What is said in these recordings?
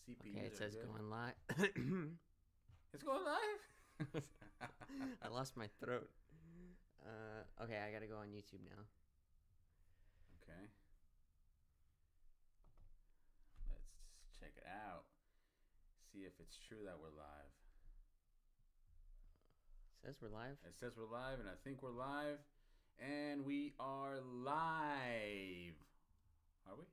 CPUs Okay, it says are good. going live. It's going live? I lost my throat. Okay, I gotta go on YouTube now. Okay. Let's check it out. See if it's true that we're live. It says we're live. It says we're live, and I think we're live. And we are live. Are we?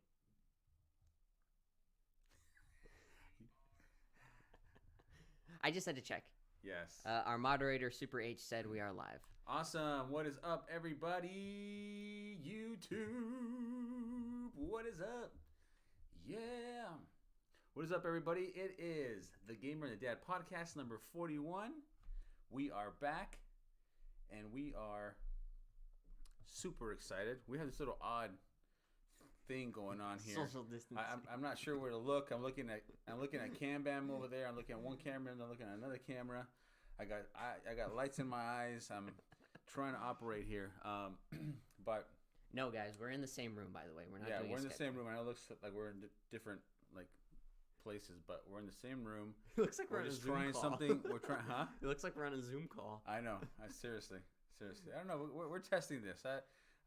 I just had to check. Yes. Our moderator, Super H, said we are live. Awesome. What is up, everybody? YouTube. What is up? Yeah. What is up, everybody? It is the Gamer and the Dad podcast number 41. We are back, and we are super excited. We have this little odd thing going on here. Social distancing. I'm not sure where to look. I'm looking at Cam Bam over there. I'm looking at one camera, and I'm looking at another camera. I got lights in my eyes. I'm trying to operate here. But No, guys, we're in the same room. By the way, we're not. yeah, doing we're a in the Skype same room. room. I know it looks like we're in different places, but we're in the same room. It looks like we're on just a Zoom trying call. something. We're trying, huh? It looks like we're on a Zoom call. I know. Seriously. I don't know. We're testing this.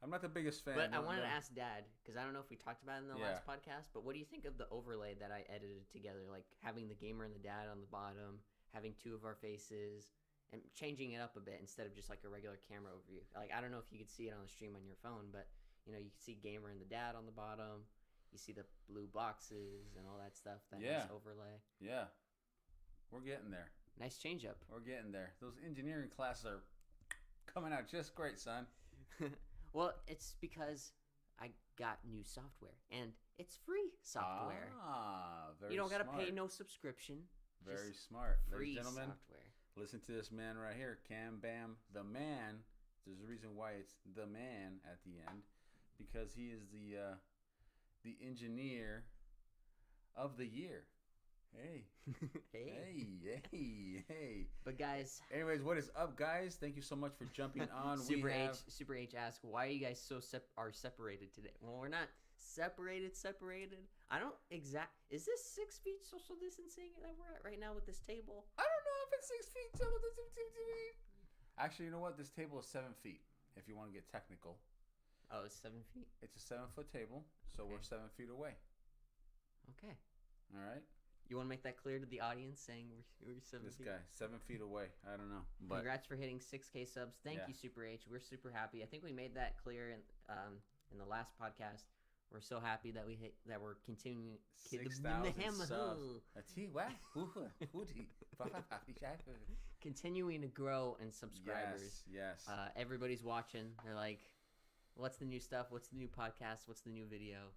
I'm not the biggest fan. But I wanted to ask Dad, because I don't know if we talked about it in the Yeah. last podcast, but what do you think of the overlay that I edited together? Like having the gamer and the dad on the bottom, having two of our faces, and changing it up a bit instead of just like a regular camera overview. Like, I don't know if you could see it on the stream on your phone, but you know, you can see gamer and the dad on the bottom. You see the blue boxes and all that stuff. That Yeah. nice overlay. Yeah. We're getting there. Nice change up. We're getting there. Those engineering classes are coming out just great, son. Well, it's because I got new software, and it's free software. Ah, very You don't gotta smart. pay no subscription. Very Just smart. free Ladies and gentlemen, software. listen to this man right here. Cam Bam, the man. There's a reason why it's the man at the end. Because he is the engineer of the year. Hey. Hey. Hey. But guys, Anyways, what is up, guys? Thank you so much for jumping on. Super H asked, why are you guys so separated today? Well, we're not separated. I don't is this 6 feet social distancing that we're at right now with this table? I don't know if it's 6 feet. Actually, you know what? This table is 7 feet. If you want to get technical, Oh, it's 7 feet. it's a 7-foot table, so we're 7 feet away. Okay. All right. You want to make that clear to the audience, saying we're 7 This feet? guy, 7 feet away. I don't know, but Congrats for hitting 6K subs. Thank Yeah. you, Super H. We're super happy. I think we made that clear in the last podcast. We're so happy that we're continuing 6,000 subs. continuing to grow in subscribers. Yes. Everybody's watching. They're like, "What's the new stuff? What's the new podcast? What's the new video?"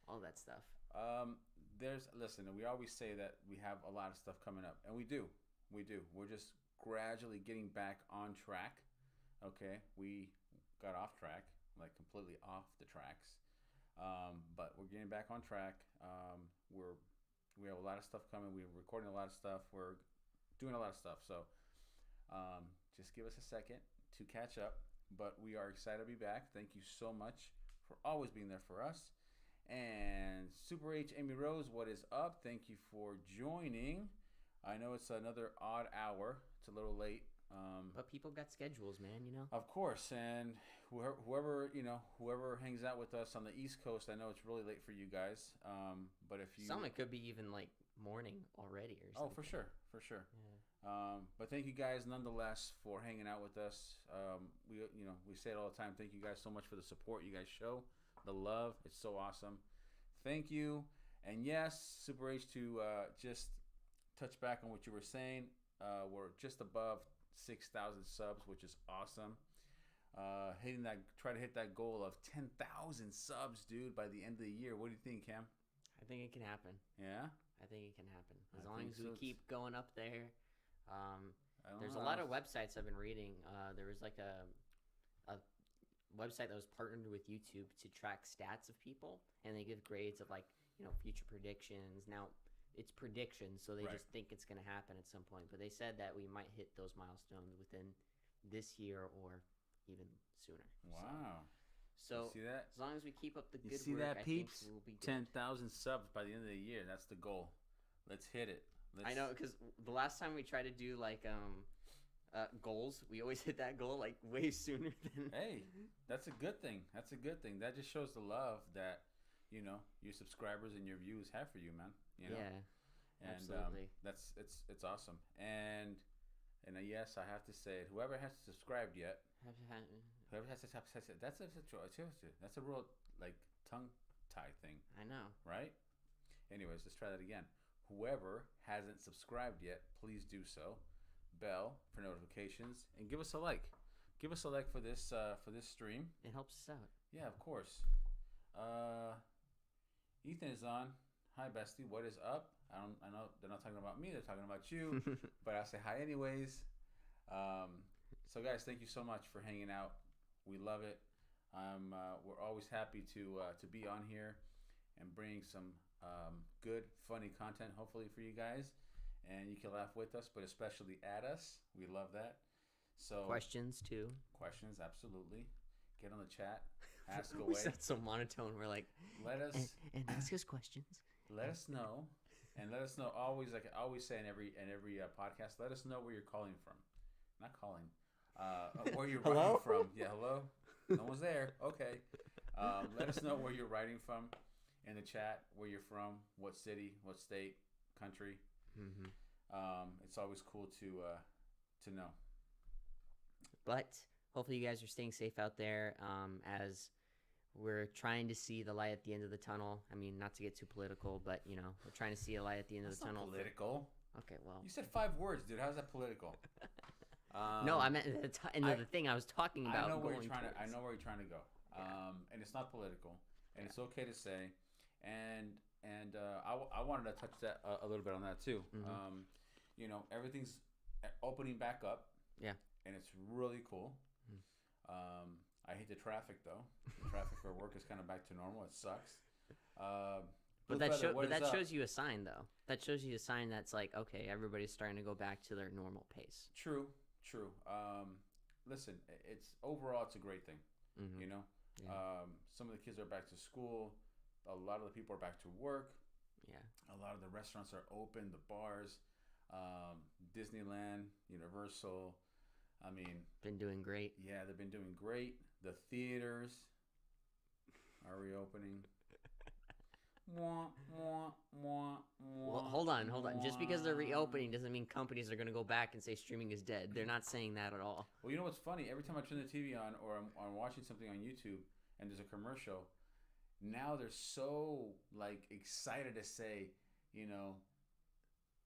All that stuff. Listen, we always say that we have a lot of stuff coming up, and we do. We're just gradually getting back on track. Okay, we got off track, like completely off the tracks. But we're getting back on track. We have a lot of stuff coming. We're recording a lot of stuff. We're doing a lot of stuff. So just give us a second to catch up. But we are excited to be back. Thank you so much for always being there for us. And Super H, Amy Rose, what is up? Thank you for joining. I know it's another odd hour. It's a little late. But people got schedules, man. You know. Of course, and whoever hangs out with us on the East Coast, I know it's really late for you guys. But if you, Some it could be even like morning already or something. for sure. Yeah. But thank you guys nonetheless for hanging out with us. We say it all the time. Thank you guys so much for the support you guys show, the love. It's so awesome. Thank you. And yes, Super H, to just touch back on what you were saying. We're just above 6,000 subs, which is awesome. Try to hit that goal of 10,000 subs, dude, by the end of the year. What do you think, Cam? I think it can happen. Yeah. I think it can happen as I long think as we so. keep going up there. There's a know. lot of websites I've been reading. There was like a website that was partnered with YouTube to track stats of people, and they give grades of like future predictions. Now it's predictions, so they Right. just think it's going to happen at some point. But they said that we might hit those milestones within this year or even sooner. Wow. So You see that? as long as we keep up the You good see work, that, I peeps? think we'll be good. 10,000 subs by the end of the year. That's the goal. Let's hit it. I know, because the last time we tried to do like goals, we always hit that goal like way sooner than. Hey, that's a good thing. That's a good thing. That just shows the love that your subscribers and your viewers have for you, man. Yeah, and absolutely. It's awesome. And yes, I have to say it. Whoever hasn't subscribed yet, whoever has to that's a real like tongue tie thing. I know, right? Anyways, let's try that again. Whoever hasn't subscribed yet, please do so. Bell for notifications, and give us a like. Give us a like for this stream. it helps us out. Yeah, of course. Ethan is on. Hi, bestie. What is up? I know they're not talking about me. They're talking about you. But I'll say hi anyways. So guys, thank you so much for hanging out. We love it. We're always happy to be on here and bring some good, funny content, hopefully for you guys. And you can laugh with us, but especially at us. We love that. So Questions too. questions, absolutely. Get on the chat. Ask We away. sound so monotone. We're like, Let us and ask us questions. let us know, and let us know always, like I always say in every podcast. Let us know where you're calling from, not calling, where you're writing Hello? from. Yeah, hello. No one's there. Okay. Let us know where you're writing from in the chat. Where you're from, what city, what state, country. Mm-hmm. It's always cool to know. But hopefully you guys are staying safe out there as we're trying to see the light at the end of the tunnel. I mean, not to get too political, but, we're trying to see a light at the end That's of the tunnel. not political. Okay, well. You said 5 words, dude. How's that political? No, I meant the thing I was talking about. I know where going you're trying towards. to. I know where you're trying to go. And it's not political, and it's okay to say. And I wanted to touch that a little bit on that too. Mm-hmm. Everything's opening back up. Yeah. And it's really cool. I hate the traffic though. The traffic for work is kind of back to normal. It sucks. But that shows you a sign though. That shows you a sign that's like, okay, everybody's starting to go back to their normal pace. True. Listen, it's overall it's a great thing. Mm-hmm. Yeah. Some of the kids are back to school. A lot of the people are back to work. Yeah. A lot of the restaurants are open. The bars, Disneyland, Universal. I mean, been doing great. Yeah, they've been doing great. The theaters are reopening. Well, hold on. Just because they're reopening doesn't mean companies are going to go back and say streaming is dead. They're not saying that at all. Well, you know what's funny? Every time I turn the TV on or I'm watching something on YouTube and there's a commercial, now they're so like excited to say,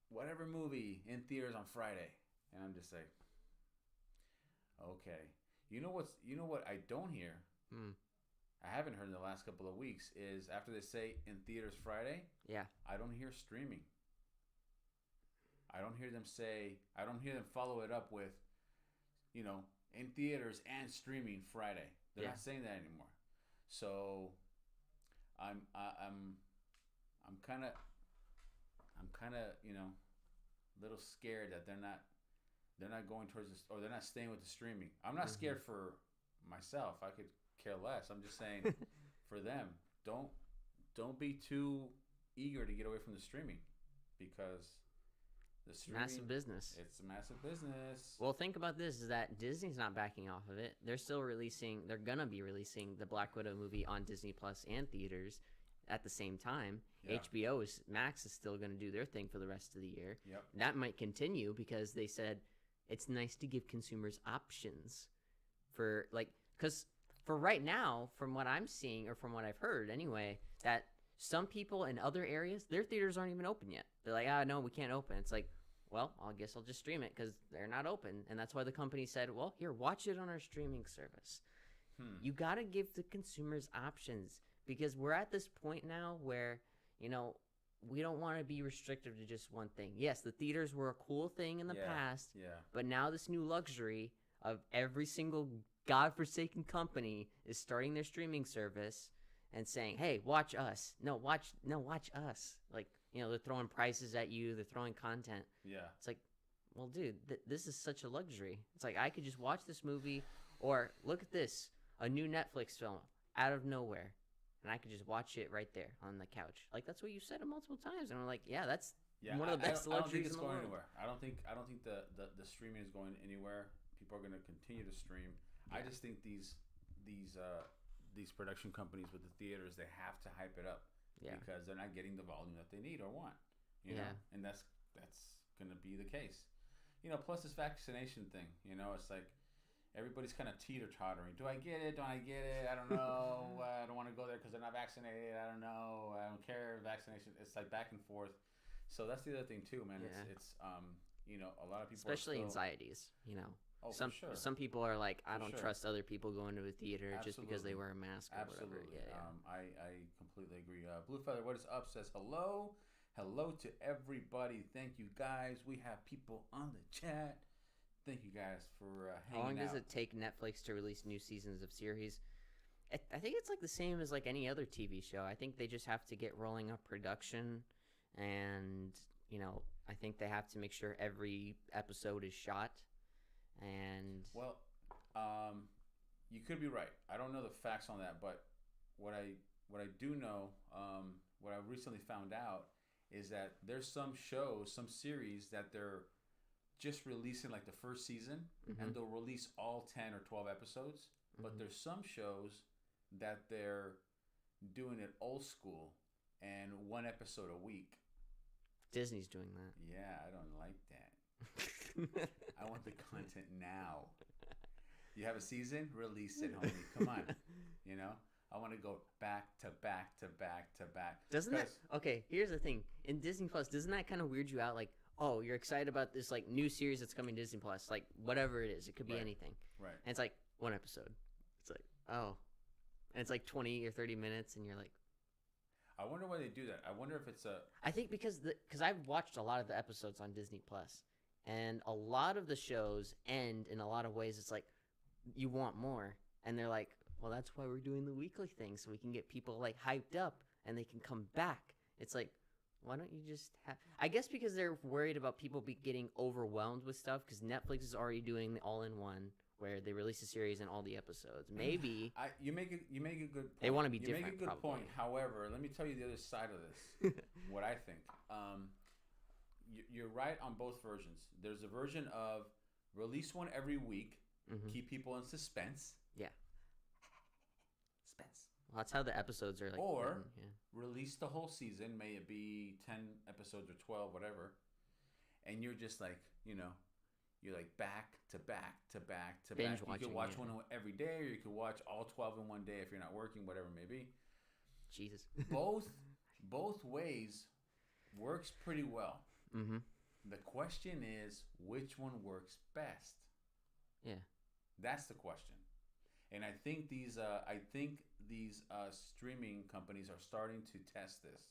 whatever movie in theaters on Friday, and I'm just like, okay. You know what I don't hear? I haven't heard in the last couple of weeks is after they say in theaters Friday. Yeah. I don't hear streaming. I don't hear them follow it up with, in theaters and streaming Friday. They're not saying that anymore. So I'm kind of a little scared that they're not going towards this, or they're not staying with the streaming. I'm not scared for myself. I could care less. I'm just saying for them, don't be too eager to get away from the streaming, because the streaming, massive business. It's a massive business. Well, think about this: is that Disney's not backing off of it. They're gonna be releasing the Black Widow movie on Disney Plus and theaters at the same time. Yeah. Max is still gonna do their thing for the rest of the year. Yep. That might continue because they said it's nice to give consumers options because for right now, from what I'm seeing or from what I've heard anyway, that some people in other areas, their theaters aren't even open yet. They're like, no, we can't open. It's like, well, I guess I'll just stream it because they're not open. And that's why the company said, well, here, watch it on our streaming service. You got to give the consumers options, because we're at this point now where, we don't want to be restricted to just one thing. Yes, the theaters were a cool thing in the past, but now this new luxury of every single godforsaken company is starting their streaming service and saying, hey, watch us. No, watch us. Like, they're throwing prices at you. They're throwing content. Yeah. It's like, well, dude, this is such a luxury. It's like, I could just watch this movie, or look at this, a new Netflix film out of nowhere, and I could just watch it right there on the couch. Like, that's what you said multiple times. And I'm like, yeah, that's Yeah, one of the best I don't think luxuries it's in the going world. anywhere. I don't think the streaming is going anywhere. People are going to continue to stream. I Yeah. just think these production companies with the theaters, they have to hype it up Yeah. because they're not getting the volume that they need or want. You know, Yeah. and that's going to be the case. You know, plus this vaccination thing. You know, it's like everybody's kind of teeter-tottering. Do I get it? Don't I get it? I don't know. I don't want to go there because they're not vaccinated. I don't know. I don't care. Vaccination. It's like back and forth. So that's the other thing too, man. Yeah. It's you know, a lot of people Especially are still, anxieties, you know. Oh, some for sure. some people are like, I For don't sure. trust other people going to a theater just because they Absolutely. wear a mask or Absolutely. whatever. Yeah. I completely agree. Blue Feather, what is up? Says hello. Hello to everybody. Thank you guys. We have people on the chat. Thank you guys for How long hanging does out. it take Netflix to release new seasons of series? I think it's like the same as like any other TV show. I think they just have to get rolling up production, and you know, I think they have to make sure every episode is shot. And Well, you could be right. I don't know the facts on that, but what I do know, what I recently found out is that there's some shows, some series that they're just releasing like the first season, and they'll release all 10 or 12 episodes. But there's some shows that they're doing it old school and one episode a week. Disney's doing that. Yeah, I don't like that. I want the content now. You have a season? Release it, homie. Come on. You know? I want to go back to back to back to back. Doesn't that? 'Cause- Okay, here's the thing. In Disney Plus, doesn't that kind of weird you out? Like, oh, you're excited about this like new series that's coming to Disney Plus, like whatever it is. It could be Right. anything. Right. And it's like one episode. It's like, oh, and it's like 20 or 30 minutes, and you're like, I wonder why they do that. I wonder if it's a... I think because I've watched a lot of the episodes on Disney Plus, and a lot of the shows end in a lot of ways. It's like you want more, and they're like, well, that's why we're doing the weekly thing, so we can get people like hyped up and they can come back. It's like, why don't you just have? I guess because they're worried about people getting overwhelmed with stuff, because Netflix is already doing the all-in-one where they release a series and all the episodes. Maybe You make a good point. They wanna be You make a different, good probably. point. However, let me tell you the other side of this. What I think. You're right on both versions. There's a version of release one every week, keep people in suspense. Yeah. Suspense. Well, that's how the episodes are like. Or written, yeah. release the whole season, may it be 10 episodes or 12, whatever, and you're just like, you know, you're like back to back to back to Binge back. watching, you could watch yeah. one every day, or you could watch all 12 in one day if you're not working, whatever it may be. Jesus. Both ways works pretty well. Mm-hmm. The question is, which one works best? Yeah. That's the question. And I think these streaming companies are starting to test this,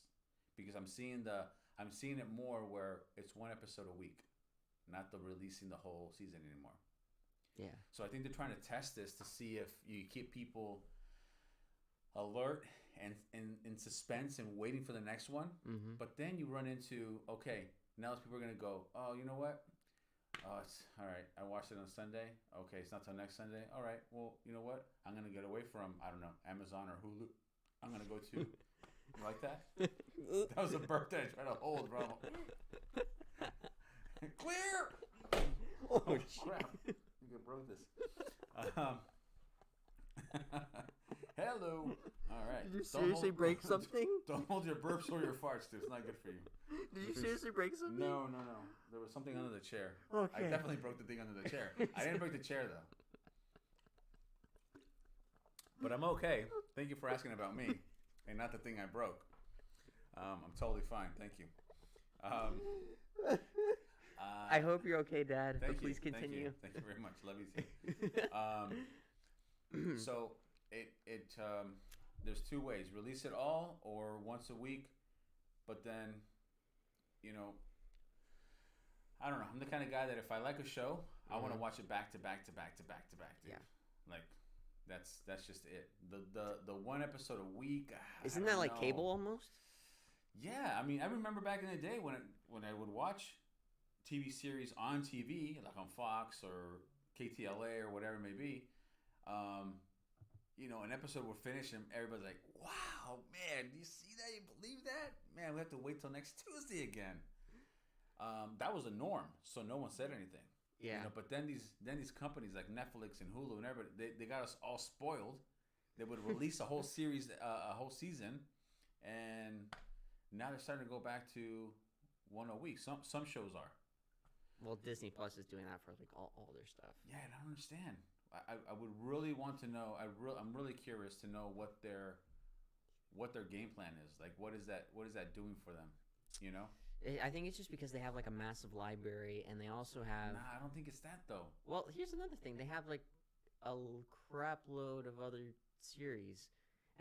because I'm seeing it more where it's one episode a week, not the releasing the whole season anymore. Yeah. So I think they're trying to test this to see if you keep people alert and in suspense and waiting for the next one. Mm-hmm. But then you run into, okay, now people are gonna go, oh, you know what? Oh, it's all right. I watched it on Sunday. Okay, it's not till next Sunday. All right. Well, you know what? I'm gonna get away from, I don't know, Amazon or Hulu. I'm gonna go to. You like that? That was a burp that I tried to hold, bro. Clear. Oh, Crap! You broke this. Hello. All right. Did you Don't seriously hold- break something? Don't hold your burps or your farts, dude. It's not good for you. Did you seriously break something? No. There was something under the chair. Okay. I definitely broke the thing under the chair. I didn't break the chair though. But I'm okay. Thank you for asking about me, and not the thing I broke. I'm totally fine. Thank you. I hope you're okay, Dad. Thank But please you. continue. Thank you very much. Love you too. So there's two ways: release it all or once a week. But then, you know, I don't know. I'm the kind of guy that if I like a show, I want to watch it back to back to back to back to back. Dude. Yeah. Like that's just it. The one episode a week. Isn't that like cable almost? Yeah, I mean, I remember back in the day when I would watch TV series on TV, like on Fox or KTLA or whatever it may be. You know, an episode would finish and everybody's like, "Wow, man, do you see that? You believe that? Man, we have to wait till next Tuesday again." that was a norm, so no one said anything. Yeah. You know, but then these companies like Netflix and Hulu and everybody, they got us all spoiled. They would release a whole series, a whole season, and now they're starting to go back to one a week. Some shows are. Well, Disney Plus is doing that for like all their stuff. Yeah, I don't understand. I would really want to know. I'm really curious to know what their game plan is. Like, what is that doing for them? You know? I think it's just because they have like a massive library, and they also have. Nah, I don't think it's that though. Well, here's another thing. They have like a crap load of other series,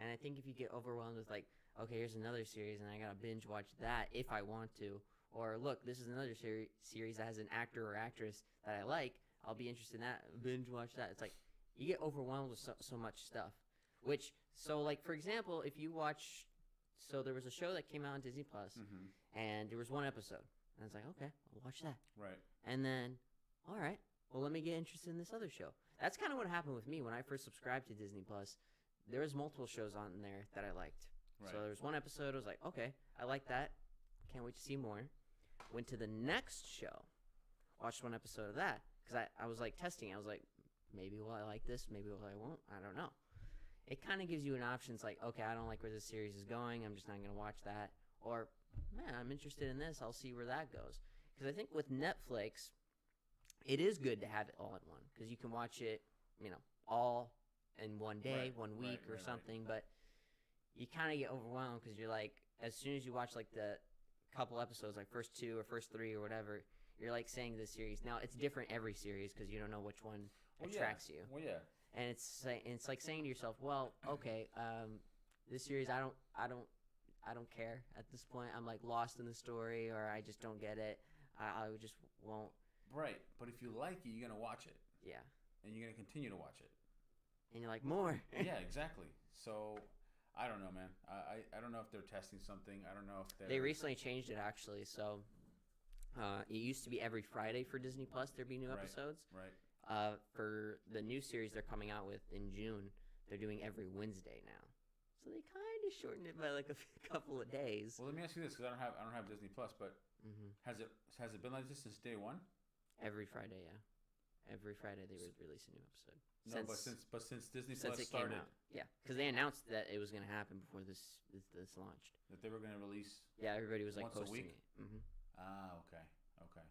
and I think if you get overwhelmed with like, okay, here's another series, and I gotta binge watch that if I want to, or look, this is another series that has an actor or actress that I like, I'll be interested in that, binge watch that. It's like you get overwhelmed with so much stuff. Like for example, if you watch, so there was a show that came out on Disney Plus, and there was one episode, and I was like, okay, I'll watch that. Right. And then, all right, well, let me get interested in this other show. That's kind of what happened with me when I first subscribed to Disney Plus. There was multiple shows on there that I liked. Right. So there was one episode, I was like, okay, I like that. Can't wait to see more. Went to the next show, watched one episode of that, because I was like testing. I was like, maybe will I like this, maybe will I won't, I don't know. It kind of gives you an option. It's like, okay, I don't like where this series is going, I'm just not going to watch that. Or, man, I'm interested in this, I'll see where that goes. Because I think with Netflix, it is good to have it all in one, because you can watch it, all in one day, 1 week, or something. But you kind of get overwhelmed because you're like, as soon as you watch like the couple episodes, like first 2 or first 3 or whatever, you're like saying this series. Now it's different every series because you don't know which one attracts you. Well, yeah. And it's like saying to yourself, well, okay, this series I don't care at this point. I'm like lost in the story, or I just don't get it. I just won't. Right, but if you like it, you're gonna watch it. Yeah. And you're gonna continue to watch it. And you're like, more. Yeah, exactly. So I don't know, man. I don't know if they're testing something. I don't know if they recently changed it actually. So it used to be every Friday for Disney Plus there'd be new episodes. Right. For the new series they're coming out with in June, they're doing every Wednesday now. So they kind of shortened it by like a couple of days. Well, let me ask you this, because I don't have Disney Plus, but has it been like this since day one? Every Friday, yeah. Every Friday they would release a new episode. No, but since Disney Plus started, yeah, because they announced that it was going to happen before this launched. That they were going to release. Yeah, everybody was like once posting a week. It. Okay.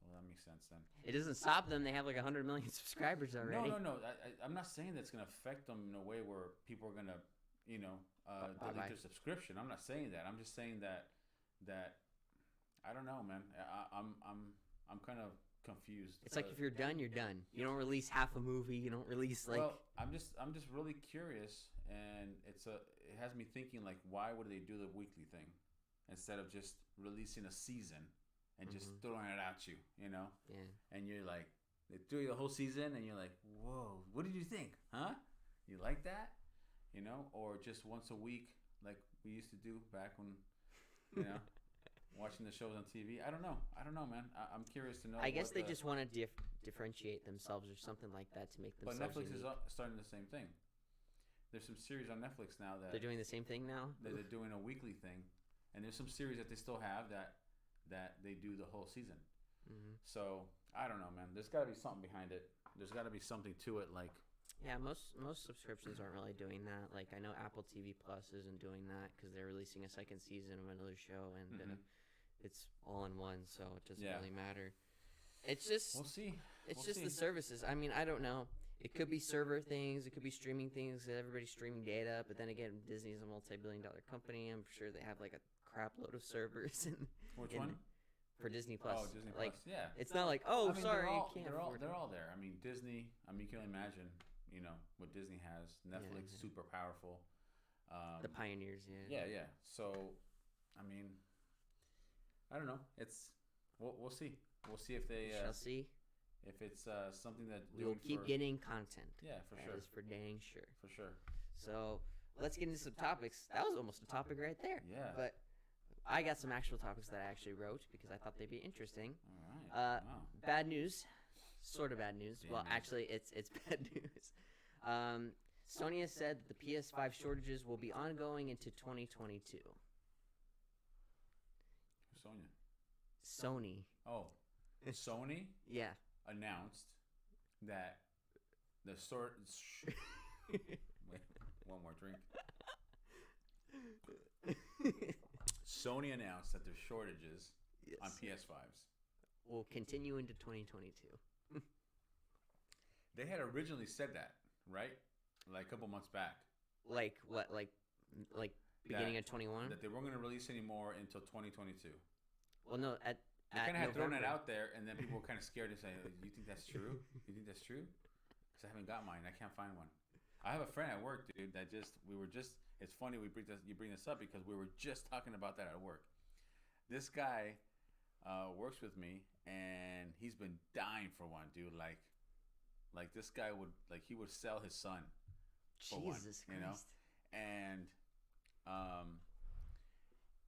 Well, that makes sense then. It doesn't stop them. They have like 100 million subscribers already. No. I'm not saying that's going to affect them in a way where people are going to, delete their subscription. I'm not saying that. I'm just saying that I don't know, man. I'm kind of confused. It's like if you're done, you're done. You don't release half a movie. You don't release like. Well, I'm just really curious, and it has me thinking like, why would they do the weekly thing instead of just releasing a season and just throwing it at you, Yeah. And you're like, they threw you the whole season, and you're like, whoa, what did you think, huh? You like that, Or just once a week, like we used to do back when, watching the shows on TV. I don't know, man. I'm curious to know. I guess they just want to differentiate themselves or something like that to make themselves. But Netflix unique. is starting the same thing. There's some series on Netflix now that they're doing the same thing now. They're doing a weekly thing, and there's some series that they still have that they do the whole season. So I don't know, man. There's got to be something behind it. There's got to be something to it, like. Yeah, most subscriptions aren't really doing that. Like I know Apple TV Plus isn't doing that because they're releasing a second season of another show, and it's all in one, so it doesn't really matter. It's just we'll see. It's just the services. I mean, I don't know. It could be server things. It could be streaming things. Everybody's streaming data, but then again, Disney's a multi-billion-dollar company. I'm sure they have like a crap load of servers. Which one? For Disney Plus. Oh, Disney Plus. Yeah. It's not like, sorry, they're all there. I mean, Disney. I mean, you can imagine, what Disney has. Netflix, super powerful. The pioneers, yeah. Yeah. So, I mean, I don't know. We'll see. We'll see if they. Shall see. If it's something that we'll keep getting content. Yeah, for sure. That is for dang sure. For sure. So let's get into some topics. That was almost a topic right there. Yeah. But I got some actual topics that I actually wrote because I thought they'd be interesting. All right. Wow. Bad news. Sort of bad news. Well, actually, it's bad news. Sony has said that the PS5 shortages will be ongoing into 2022. Sonya. Sony. Oh, Sony Yeah. announced that the sort. Wait, one more drink. Sony announced that there's shortages Yes. on PS5s. Will continue into 2022. They had originally said that, right? Like a couple months back. Like what? Like beginning of 21? That they weren't going to release any more until 2022. Well, no. They kind of had thrown that out there, and then people were kind of scared to say, "You think that's true? You think that's true?" Because I haven't got mine. I can't find one. I have a friend at work, dude. It's funny you bring this up because we were just talking about that at work. This guy works with me, and he's been dying for one, dude. Like this guy he would sell his son for one, Jesus Christ. you know.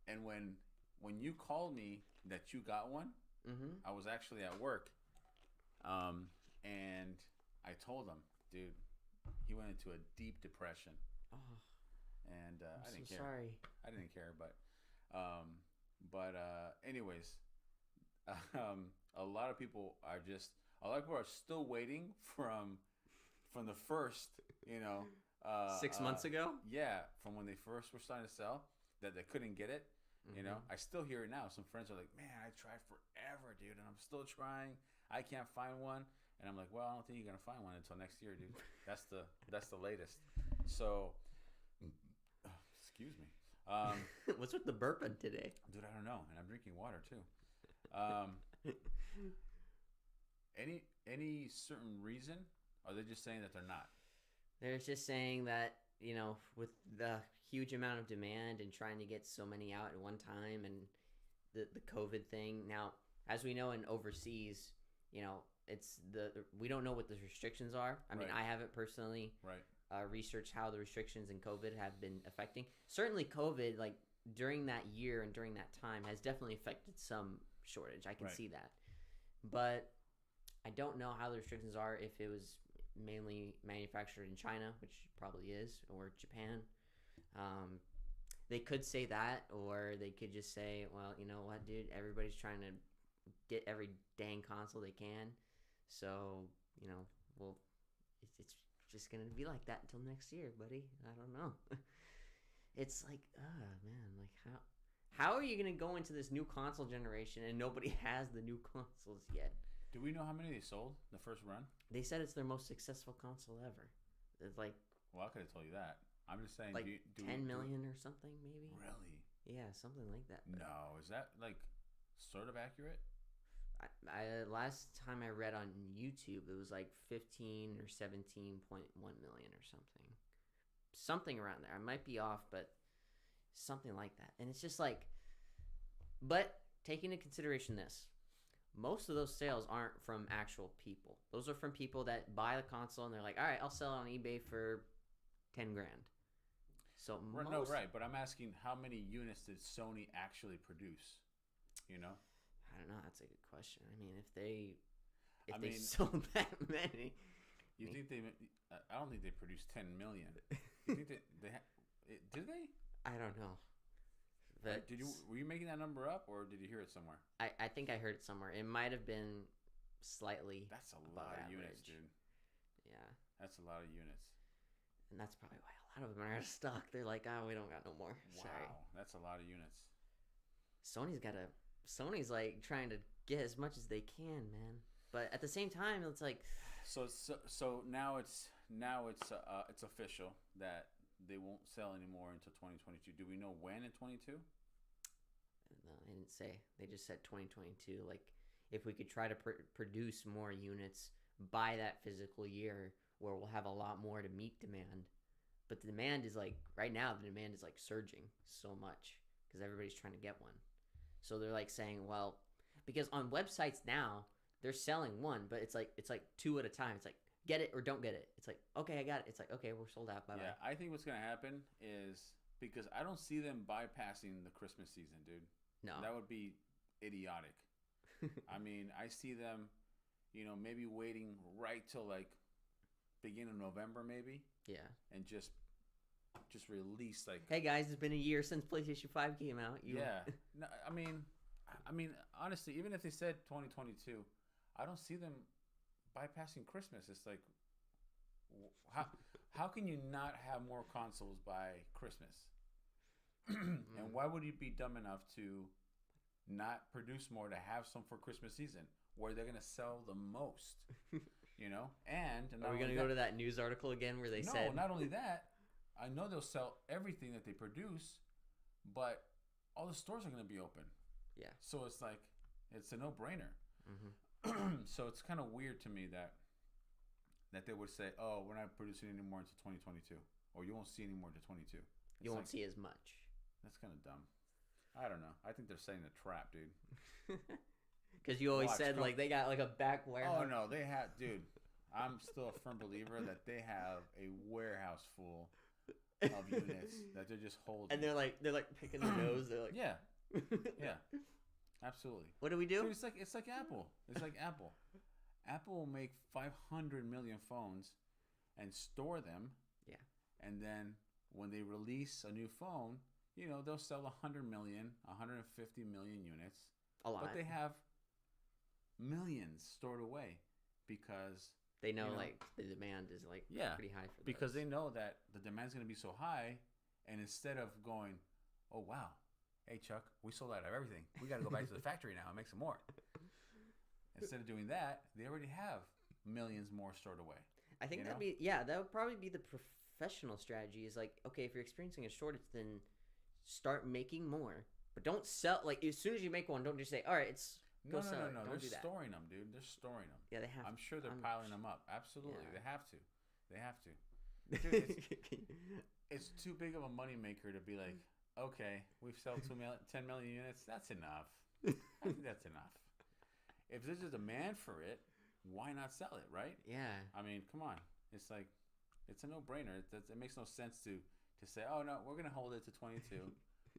And when you called me that you got one, Mm-hmm. I was actually at work, and I told him, dude, he went into a deep depression, Oh, and I I'm didn't so care. sorry. I didn't care, but anyways, a lot of people are still waiting from the first, 6 months ago? yeah, from when they first were starting to sell, that they couldn't get it. You know, I still hear it now. Some friends are like, "Man, I tried forever, dude, and I'm still trying. I can't find one." And I'm like, "Well, I don't think you're gonna find one until next year, dude. That's the latest." So, excuse me, What's with the burping today? dude. I don't know, and I'm drinking water too. Any certain reason? Or are they just saying that they're not? They're just saying that, with the huge amount of demand and trying to get so many out at one time and the COVID thing. Now, as we know in overseas, it's we don't know what the restrictions are. I mean, Right. I haven't personally Right. researched how the restrictions in COVID have been affecting. Certainly COVID, like during that year and during that time, has definitely affected some shortage. I can Right. see that. But I don't know how the restrictions are if it was mainly manufactured in China, which probably is, or Japan. They could say that, or they could just say, well, you know what, dude, everybody's trying to get every dang console they can. So, well, it's just going to be like that until next year, buddy. I don't know. It's like, man, like how are you going to go into this new console generation and nobody has the new consoles yet? Do we know how many they sold the first run? They said it's their most successful console ever. It's like Well, I could have told you that. I'm just saying, like do 10 million or something, maybe. Really? Yeah, something like that. No, is that like sort of accurate? I last time I read on YouTube, it was like 15 or 17.1 million or something around there. I might be off, but something like that. And it's just like, but taking into consideration this, most of those sales aren't from actual people. Those are from people that buy the console and they're like, all right, I'll sell it on eBay for 10 grand. So Right. But I'm asking, how many units did Sony actually produce? I don't know. That's a good question. I mean, if they I mean- sold that many, You think they? I don't think they produced 10 million. You think did they? I don't know. But Were you making that number up, or did you hear it somewhere? I think I heard it somewhere. It might have been slightly. That's a above lot of units, average. dude. Yeah, That's a lot of units. and that's probably why a lot of them are out of stock. They're like, oh, we don't got no more. Wow, Sorry. that's a lot of units. Sony's like trying to get as much as they can, man. But at the same time, it's like, So now it's official that they won't sell anymore until 2022. Do we know when in 22? no, I didn't say. They just said 2022. Like, if we could try to produce more units by that physical year, where we'll have a lot more to meet demand. But the demand is like right now. The demand is like surging so much because everybody's trying to get one. So they're like saying, well, because on websites now they're selling one, but it's like two at a time. It's like get it or don't get it. It's like okay, I got it. It's like okay, we're sold out. Bye bye. Yeah, I think what's gonna happen is because I don't see them bypassing the Christmas season, dude. No. That would be idiotic. I mean, I see them, maybe waiting right till like beginning of November, maybe, Yeah. and just release like. Hey guys, it's been a year since PlayStation 5 came out. Yeah. No, I mean, I mean, honestly, even if they said 2022, I don't see them bypassing Christmas. It's like, how can you not have more consoles by Christmas? And why would you be dumb enough to not produce more to have some for Christmas season where they're gonna sell the most? You know, and Are we gonna go to that news article again where they said? No, not only that. I know they'll sell everything that they produce, but all the stores are gonna be open. Yeah. So it's like it's a no-brainer. So it's kind of weird to me that they would say, "Oh, we're not producing anymore until 2022, or you won't see any more to 22." You won't see as much. That's kind of dumb. I don't know. I think they're setting a trap, dude. Because you always said like they got like a back warehouse. Oh no, they have, dude. I'm still a firm believer that they have a warehouse full of units that they're just holding. And they're like picking their nose. They're like, yeah, yeah, absolutely. What do we do? Dude, it's like Apple. It's like Apple. Apple will make 500 million phones and store them. Yeah. And then when they release a new phone, you know, they'll sell 100 million, 150 million units. A lot. But they have millions stored away because they know, like the demand is like pretty high for because they know that the demand's going to be so high, and instead of going, oh wow, hey Chuck, we sold out of everything, we got to go back to the factory now and make some more. Instead of doing that, they already have millions more stored away. I think that would probably be the professional strategy. Is like, okay, if you're experiencing a shortage, then start making more, but don't sell. Like as soon as you make one, don't just say, all right, it's No. They're storing them, dude. They're storing them. Yeah, they have. I'm sure they're piling them up. Absolutely, Yeah. They have to. Dude, it's too big of a moneymaker to be like, okay, we've sold 10 million units. That's enough. I think that's enough. If there's a demand for it, why not sell it, right? Yeah. I mean, come on. It's like, it's a no-brainer. It makes no sense to say, oh no, we're gonna hold it to 22.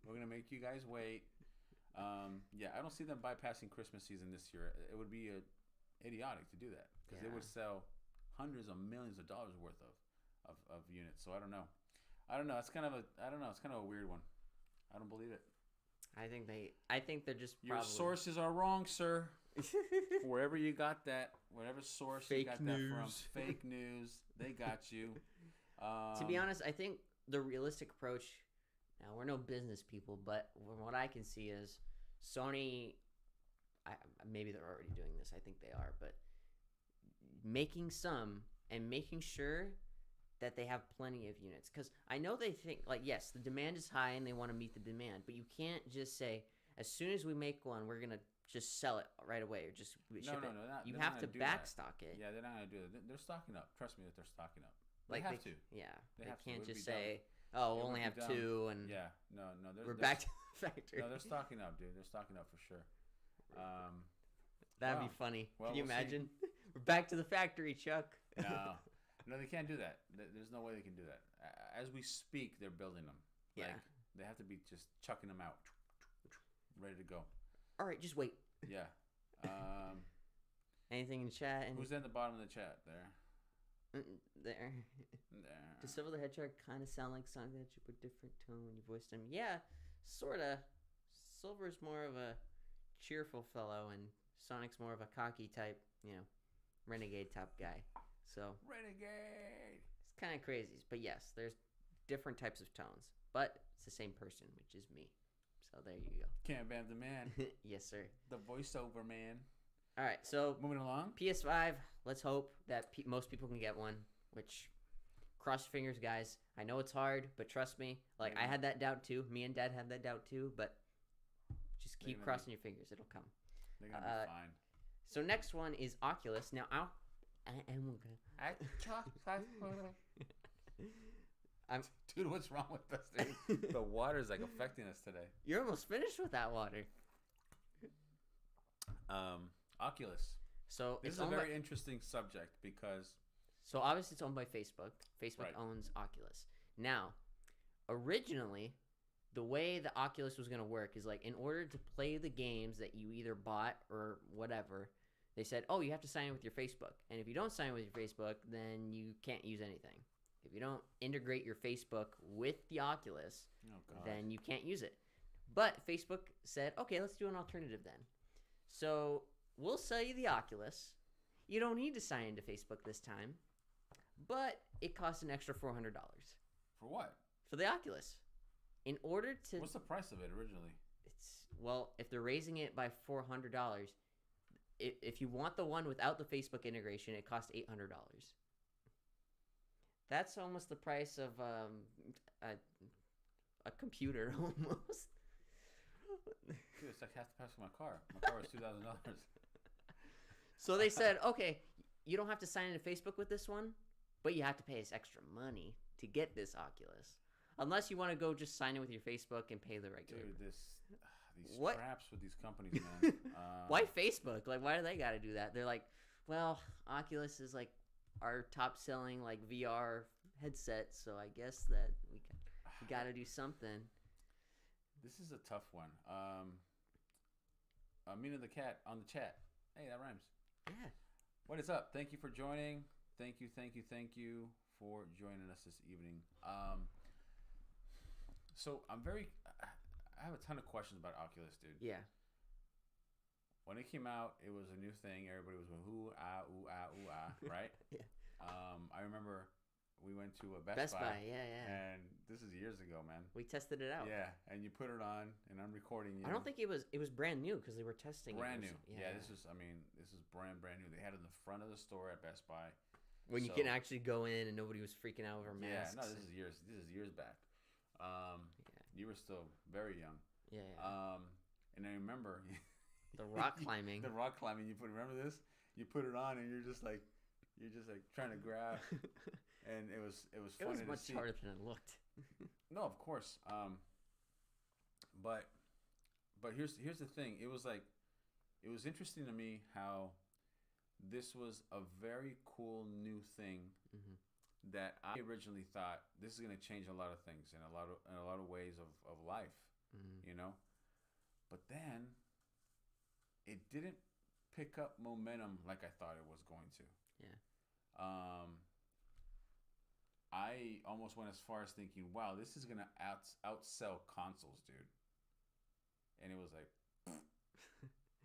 We're gonna make you guys wait. Yeah, I don't see them bypassing Christmas season this year. It would be idiotic to do that because they would sell hundreds of millions of dollars worth of units. So I don't know. It's kind of a weird one. I don't believe it. I think they're just your sources are wrong, sir. Wherever you got that, whatever source you got that from, fake news. They got you. To be honest, I think the realistic approach. Now we're no business people, but from what I can see is Sony. Maybe they're already doing this. I think they are, but making some and making sure that they have plenty of units. Because I know they think like, yes, the demand is high and they want to meet the demand, but you can't just say as soon as we make one, we're gonna just sell it right away or just ship it. You have to backstock it. Yeah, they're not gonna do it. They're stocking up. Trust me that they're stocking up. They have to. Yeah, they can't just say, "Oh, we'll only have two," and no. We're back to the factory. No, they're stocking up, dude. They're stocking up for sure. That'd be funny. Can you imagine? We're back to the factory, Chuck. No, they can't do that. There's no way they can do that. As we speak, they're building them. Yeah. Like, they have to be just chucking them out, ready to go. All right, just wait. Yeah. Anything in chat? Who's in the bottom of the chat there? There. Does Silver the Hedgehog kind of sound like Sonic the Hedgehog with different tone when you voiced him? Yeah, sort of. Silver's more of a cheerful fellow, and Sonic's more of a cocky type, renegade type guy. So Renegade. It's kind of crazy, but yes, there's different types of tones, but it's the same person, which is me. So there you go. Can't ban the man. Yes, sir. The voiceover man. All right, so moving along. PS5. Let's hope that most people can get one. Which, cross your fingers, guys. I know it's hard, but trust me. Like I had that doubt too. Me and Dad had that doubt too. But just keep crossing your fingers. It'll come. They're gonna be fine. So next one is Oculus. Now Dude, what's wrong with us, dude? The water's like affecting us today. You're almost finished with that water. Oculus. So this is a very interesting subject because. So obviously it's owned by Facebook. Facebook owns Oculus. Now, originally, the way the Oculus was going to work is like in order to play the games that you either bought or whatever, they said, oh, you have to sign in with your Facebook. And if you don't sign with your Facebook, then you can't use anything. If you don't integrate your Facebook with the Oculus, then you can't use it. But Facebook said, okay, let's do an alternative then. So we'll sell you the Oculus. You don't need to sign into Facebook this time, but it costs an extra $400 For what? for the Oculus. In order to, What's the price of it originally? if they're raising it by $400, if you want the one without the Facebook integration, it costs $800. That's almost the price of a computer almost. Dude, it's like half the price of my car. My car was $2,000. So they said, okay, you don't have to sign into Facebook with this one, but you have to pay us extra money to get this Oculus. Unless you want to go just sign in with your Facebook and pay the regular. Dude, these What? scraps with these companies, man. Why Facebook? Like, why do they got to do that? They're like, well, Oculus is like our top selling like VR headset, so I guess that we got to do something. This is a tough one. Mina the cat on the chat. Hey, that rhymes. Yeah. What is up? Thank you for joining. Thank you for joining us this evening. So I have a ton of questions about Oculus, dude. Yeah. When it came out, it was a new thing. Everybody was going, ooh, ah, right? Yeah. I remember we went to a Best Buy, yeah. And this is years ago, man. We tested it out. Yeah, and you put it on, and I'm recording you. I don't think it was brand new because they were testing brand it. new. Yeah, this is brand new. They had it in the front of the store at Best Buy. When you can actually go in and nobody was freaking out over masks. Yeah, no, this is years back. You were still very young. Yeah. And I remember the rock climbing. The rock climbing. Remember this? You put it on, and you're just like trying to grab. And it was funny to see. It was much harder than it looked. No, of course. But here's the thing. It was interesting to me how this was a very cool new thing that I originally thought this is going to change a lot of things in a lot of ways of life, you know. But then it didn't pick up momentum like I thought it was going to. Yeah. I almost went as far as thinking, wow, this is going to outsell consoles, dude. And it was like,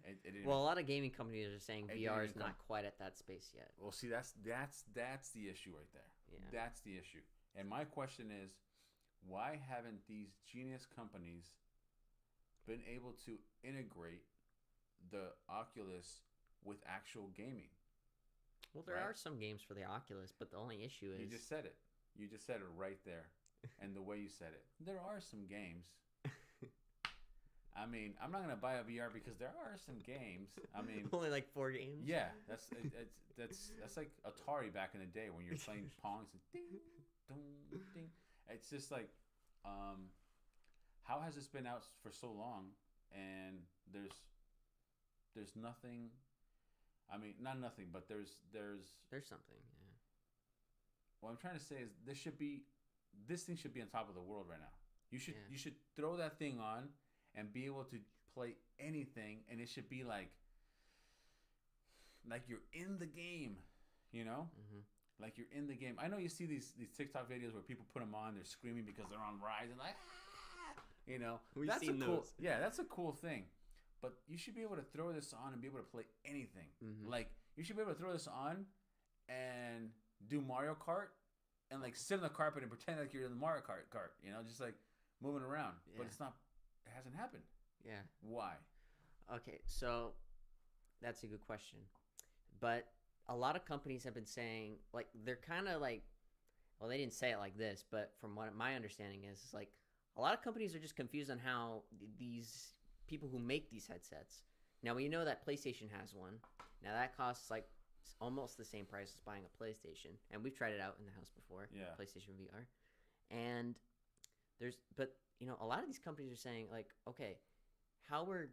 it didn't. Well, a lot of gaming companies are saying VR is come. not quite at that space yet. Well, see, that's the issue right there. Yeah. That's the issue. And my question is, why haven't these genius companies been able to integrate the Oculus with actual gaming? Well, there are some games for the Oculus, but the only issue is... You just said it. You just said it right there. And the way you said it. There are some games. I mean, I'm not going to buy a VR because there are some games. I mean... Only like 4 games? Yeah. That's like Atari back in the day when you're playing Pong. And ding, dong, ding. It's just like... how has this been out for so long and there's nothing... I mean, not nothing, but there's something. Yeah. What I'm trying to say is this thing should be on top of the world right now. You should throw that thing on and be able to play anything, and it should be like you're in the game, you know? Like you're in the game. I know you see these TikTok videos where people put them on, they're screaming because they're on rides and like, you know, We've seen those. Yeah, that's a cool thing. But you should be able to throw this on and be able to play anything. Like, you should be able to throw this on and do Mario Kart and, like, sit on the carpet and pretend like you're in the Mario Kart, you know, just, like, moving around. Yeah. But it hasn't happened. Yeah. Why? Okay, so that's a good question. But a lot of companies have been saying, like, they're kind of like, well, they didn't say it like this, but from what my understanding is like, a lot of companies are just confused on how these people who make these headsets. Now, we know that PlayStation has one. Now, that costs like almost the same price as buying a PlayStation. And we've tried it out in the house before. Yeah. PlayStation VR. And but, you know, a lot of these companies are saying, like, okay, how are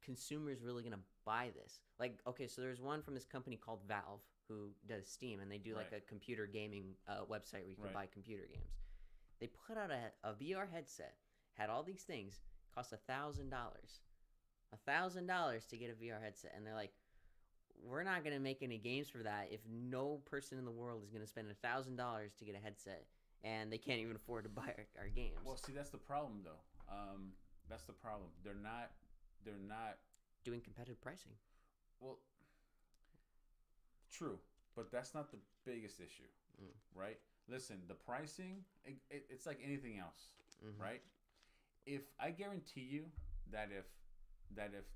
consumers really going to buy this? Like, okay, so there's one from this company called Valve who does Steam, and they do like a computer gaming website where you can buy computer games. They put out a VR headset, had all these things, cost $1,000. $1,000 to get a VR headset. And they're like, we're not going to make any games for that if no person in the world is going to spend $1,000 to get a headset, and they can't even afford to buy our games. Well, see, that's the problem, though. That's the problem. They're not. They're not. doing competitive pricing. Well, true, but that's not the biggest issue, right? Listen, the pricing, it's like anything else, right? If I guarantee you that if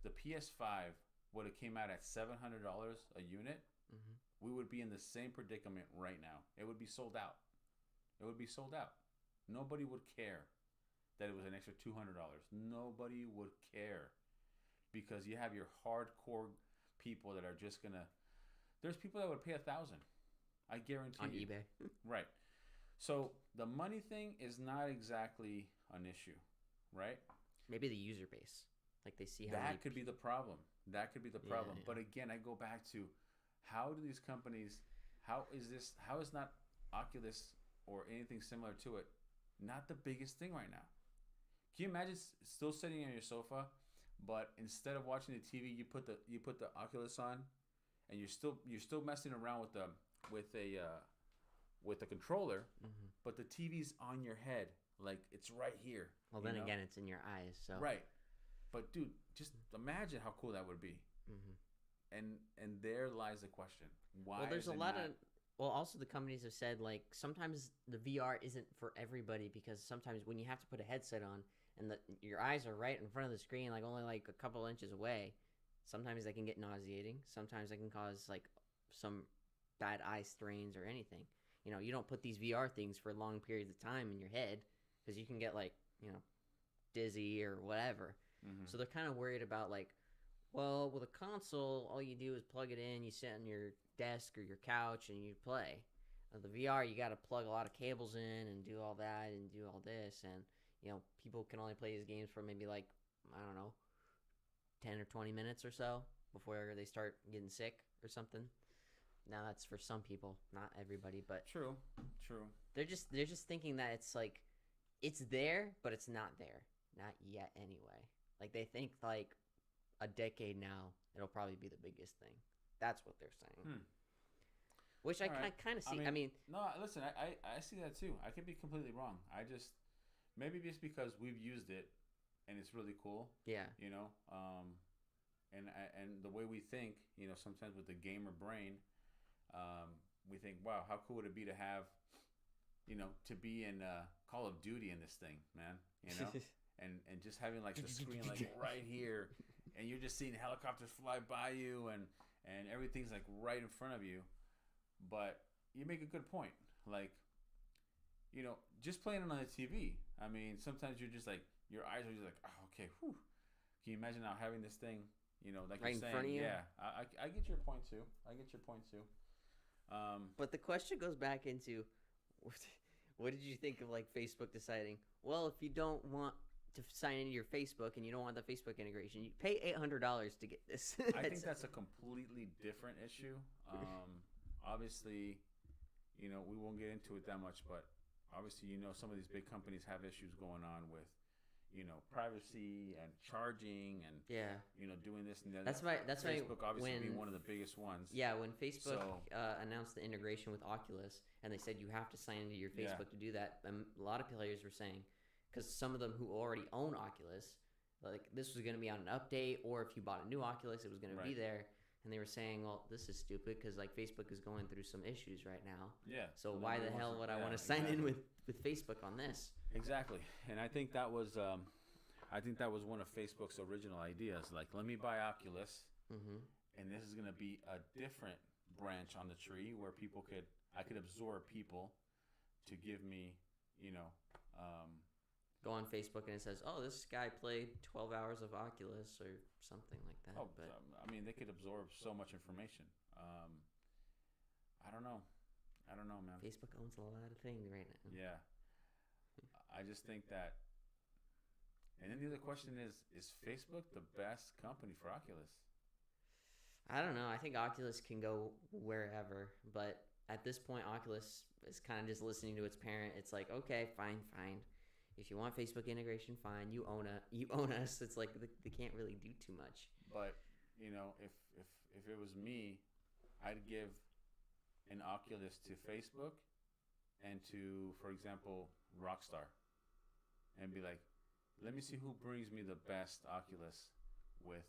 the PS5 would have came out at $700 a unit, we would be in the same predicament right now. It would be sold out. It would be sold out. Nobody would care that it was an extra $200. Nobody would care because you have your hardcore people that are just gonna. There's people that would pay $1,000. I guarantee on you. eBay. Right. So the money thing is not exactly an issue, right? Maybe the user base, like they see how That could be the problem. That could be the problem. Yeah. But again, I go back to how do these companies? How is not Oculus or anything similar to it not the biggest thing right now? Can you imagine still sitting on your sofa, but instead of watching the TV, you put the Oculus on, and you're still messing around with a controller, but the TV's on your head, like it's right here. Well, then again, it's in your eyes, so right. But dude, just imagine how cool that would be. And there lies the question: why? Well, there's a lot of. Well, also the companies have said like sometimes the VR isn't for everybody because sometimes when you have to put a headset on and your eyes are right in front of the screen, like only like a couple inches away, sometimes they can get nauseating. Sometimes they can cause like some bad eye strains or anything. You know, you don't put these VR things for long periods of time in your head because you can get like, you know, dizzy or whatever. So they're kind of worried about like, well, with a console, all you do is plug it in, you sit on your desk or your couch and you play. With the VR, you got to plug a lot of cables in and do all that and do all this. And, you know, people can only play these games for maybe like, I don't know, 10 or 20 minutes or so before they start getting sick or something. Now that's for some people, not everybody, but true. They're just thinking that it's like it's there, but it's not there, not yet anyway. Like they think like a decade now, it'll probably be the biggest thing. That's what they're saying. Which I kind of see. I mean, no, listen, I see that too. I could be completely wrong. I just maybe it's because we've used it and it's really cool. Yeah. You know, and the way we think, you know, sometimes with the gamer brain. We think, wow, how cool would it be to have, you know, to be in Call of Duty in this thing, man, you know, and just having like the screen like right here, and you're just seeing helicopters fly by you, and everything's like right in front of you. But you make a good point, like, you know, just playing it on the TV. I mean, sometimes you're just like your eyes are just like, oh, okay, whew. Can you imagine now having this thing, you know, like right you're saying, in front of you? Yeah, I get your point too. But the question goes back into what did you think of like Facebook deciding, well, if you don't want to sign into your Facebook and you don't want the Facebook integration, you pay $800 to get this. I think that's a completely different issue. Obviously, you know, we won't get into it that much, but obviously, you know, some of these big companies have issues going on with, you know, privacy and charging and you know, doing this and that. That's why Facebook obviously being one of the biggest ones. Yeah, when Facebook announced the integration with Oculus and they said you have to sign into your Facebook to do that, a lot of players were saying, because some of them who already own Oculus, like this was going to be on an update, or if you bought a new Oculus, it was going to be there. And they were saying, well, this is stupid because like Facebook is going through some issues right now. Yeah. So why the hell would I want to sign in with Facebook on this? Exactly. And I think that was one of Facebook's original ideas. Like, let me buy Oculus, and this is going to be a different branch on the tree where I could absorb people to give me, you know, go on Facebook and it says, oh, this guy played 12 hours of Oculus or something like that. Oh, but I mean, they could absorb so much information. I don't know, man. Facebook owns a lot of things right now. Yeah. I just think that. And then the other question is Facebook the best company for Oculus? I don't know. I think Oculus can go wherever, but at this point, Oculus is kind of just listening to its parent. It's like, okay, fine. If you want Facebook integration, fine. You own us. It's like they can't really do too much. But you know, if it was me, I'd give an Oculus to Facebook and to, for example, Rockstar, and be like, let me see who brings me the best Oculus with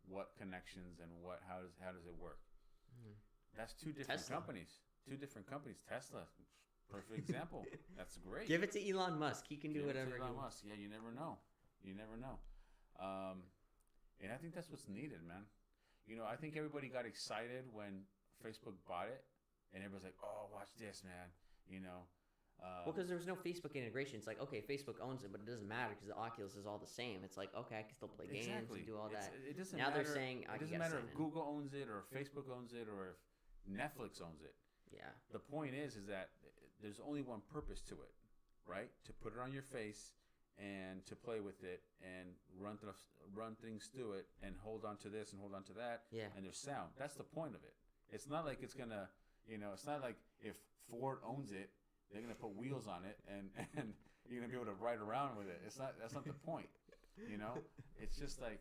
what connections and how does it work. Mm. That's two different Tesla. companies. Two different companies. Tesla, perfect example. That's great. Give it to Elon Musk. He can do Give it to whatever. Elon Musk. Yeah, you never know. You never know. And I think that's what's needed, man. You know, I think everybody got excited when Facebook bought it, and everybody's like, "Oh, watch this, man." You know. Well, because there was no Facebook integration. It's like, okay, Facebook owns it, but it doesn't matter because the Oculus is all the same. It's like, okay, I can still play games and do all that. It doesn't Now matter. they're saying, it doesn't matter if Google owns it or if Facebook owns it or if Netflix owns it. Yeah. The point is that there's only one purpose to it, right? To put it on your face and to play with it and run things through it and hold on to this and hold on to that. Yeah. And there's sound. That's the point of it. It's not like it's gonna, it's not like if Ford owns it, they're gonna put wheels on it and you're gonna be able to ride around with it. That's not the point. It's just like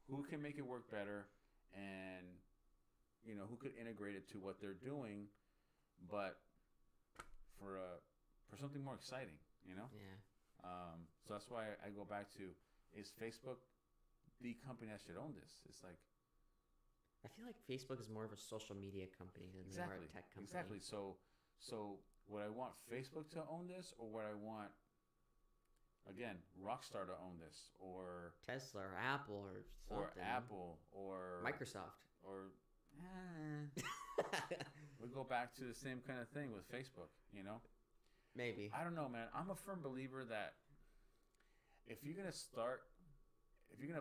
who can make it work better and who could integrate it to what they're doing, but for something more exciting. Yeah. So that's why I go back to, is Facebook the company that should own this? It's like, I feel like Facebook is more of a social media company than they are a tech company. Exactly. So would I want Facebook to own this, or would I want, again, Rockstar to own this, or Tesla or Apple or Microsoft or we go back to the same kind of thing with Facebook, Maybe. I don't know, man. I'm a firm believer that if you're gonna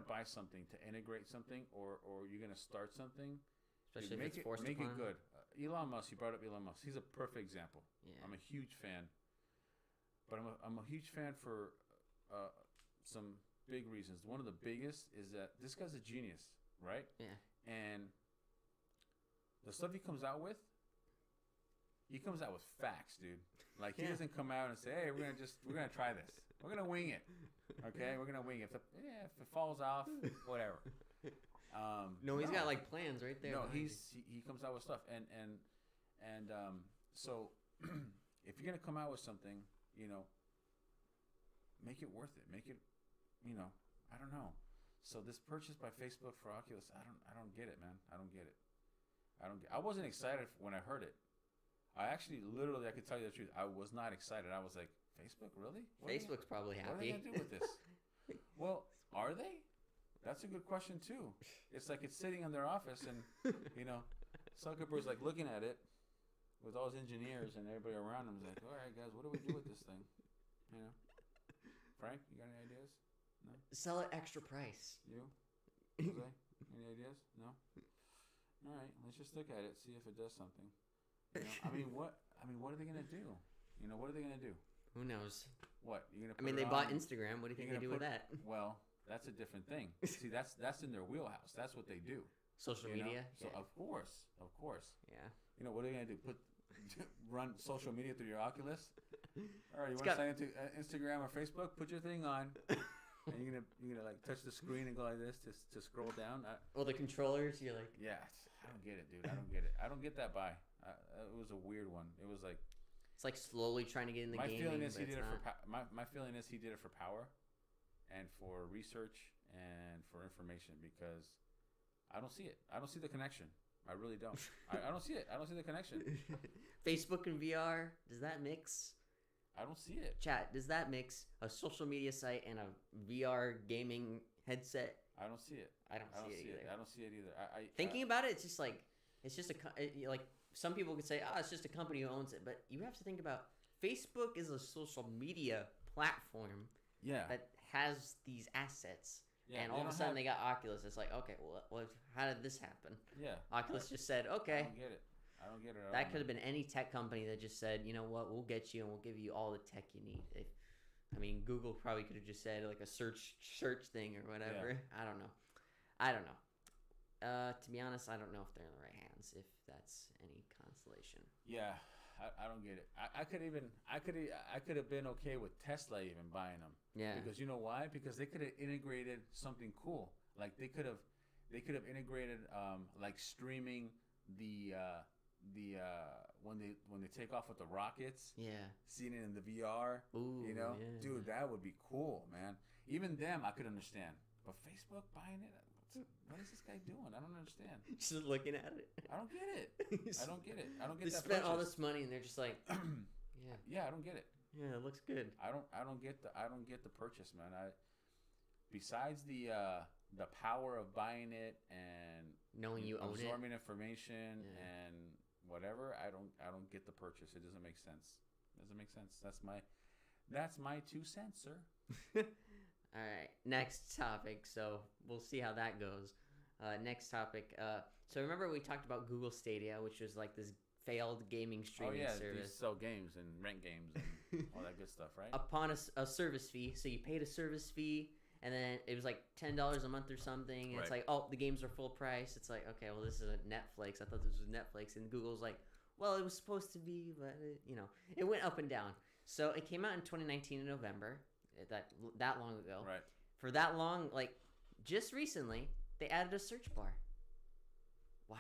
buy something to integrate something, or you're gonna start something, Especially make if it's forced make upon. it good. Elon Musk, you brought up Elon Musk. He's a perfect example. Yeah. I'm a huge fan, but I'm a huge fan for some big reasons. One of the biggest is that this guy's a genius, right? Yeah. And the stuff he comes out with facts, dude. Like he doesn't come out and say, "Hey, we're gonna try this. We're gonna wing it." Okay, we're gonna wing it. If it falls off, whatever. No, he's got like plans right there. No, he comes out with stuff, and so if you're gonna come out with something, make it worth it. Make it, I don't know. So this purchase by Facebook for Oculus, I don't get it, man. I don't get it. I wasn't excited when I heard it. I actually, literally, I could tell you the truth. I was not excited. I was like, Facebook, really? Facebook's probably happy. What are they gonna do with this? Well, are they? That's a good question too. It's like it's sitting in their office, and Zuckerberg's like looking at it with all his engineers and everybody around him. He's like, "All right, guys, what do we do with this thing?" Frank, you got any ideas? No. Sell it extra price. You? Jose? Any ideas? No. All right, let's just look at it, see if it does something. What are they gonna do? What are they gonna do? Who knows? What you're gonna? They bought Instagram. What do you think they do with that? Well, that's a different thing. See, that's in their wheelhouse. That's what they do. Social media. So yeah. of course. Yeah. What are they gonna do? Run social media through your Oculus? All right, you want to sign into Instagram or Facebook? Put your thing on, and you're gonna like touch the screen and go like this to scroll down. Well, the controllers, you're like. Yeah, I don't get it, dude. I don't get it. I don't get that buy. It was a weird one. It was like. It's like slowly trying to get in the gaming. My feeling is he did it for my feeling is he did it for power, and for research and for information, because I don't see it. I don't see the connection. I really don't. I don't see it. I don't see the connection. Facebook and VR, does that mix? I don't see it. Chat, does that mix a social media site and a VR gaming headset? I don't see it. I don't see it either. I don't see it either. Thinking about it, it's just like like some people could say, it's just a company who owns it, but you have to think about Facebook is a social media platform that has these assets. Yeah, and all of a sudden they got Oculus. It's like, okay, well, how did this happen? Yeah. Oculus just said, okay. I don't get it. That could have been any tech company that just said, you know what, we'll get you and we'll give you all the tech you need. Google probably could have just said like a search thing or whatever. Yeah. I don't know. To be honest, I don't know if they're in the right hands, if that's any consolation. Yeah. I don't get it. I could have been okay with Tesla even buying them. Yeah. Because you know why? Because they could have integrated something cool. Like they could have integrated like streaming the when they take off with the rockets, Yeah. seeing it in the VR, Ooh, yeah. yeah. Dude, that would be cool, man. Even them, I could understand, but Facebook buying it, what is this guy doing? I don't understand. Just looking at it. I don't get it. I don't get it. I don't get They that. spent all purchase. this money and they're just like, yeah, Yeah, I don't get it. yeah, it looks good. I don't get the purchase, man. Besides the power of buying it and Knowing you own it. absorbing information Yeah. and whatever, I don't get the purchase. It doesn't make sense. That's my 2 cents, sir. All right, next topic. So we'll see how that goes. Next topic. So remember we talked about Google Stadia, which was like this failed gaming streaming They service. sell games and rent games and all that good stuff, right? Upon a service fee, so you paid a service fee, and then it was like $10 a month or something. And it's Right. like, oh, the games are full price. It's like, okay, well, this is a Netflix. I thought this was Netflix, and Google's like, well, it was supposed to be, but it went up and down. So it came out in 2019 in November. That long ago. Right. For that long, like just recently, they added a search bar. Wow,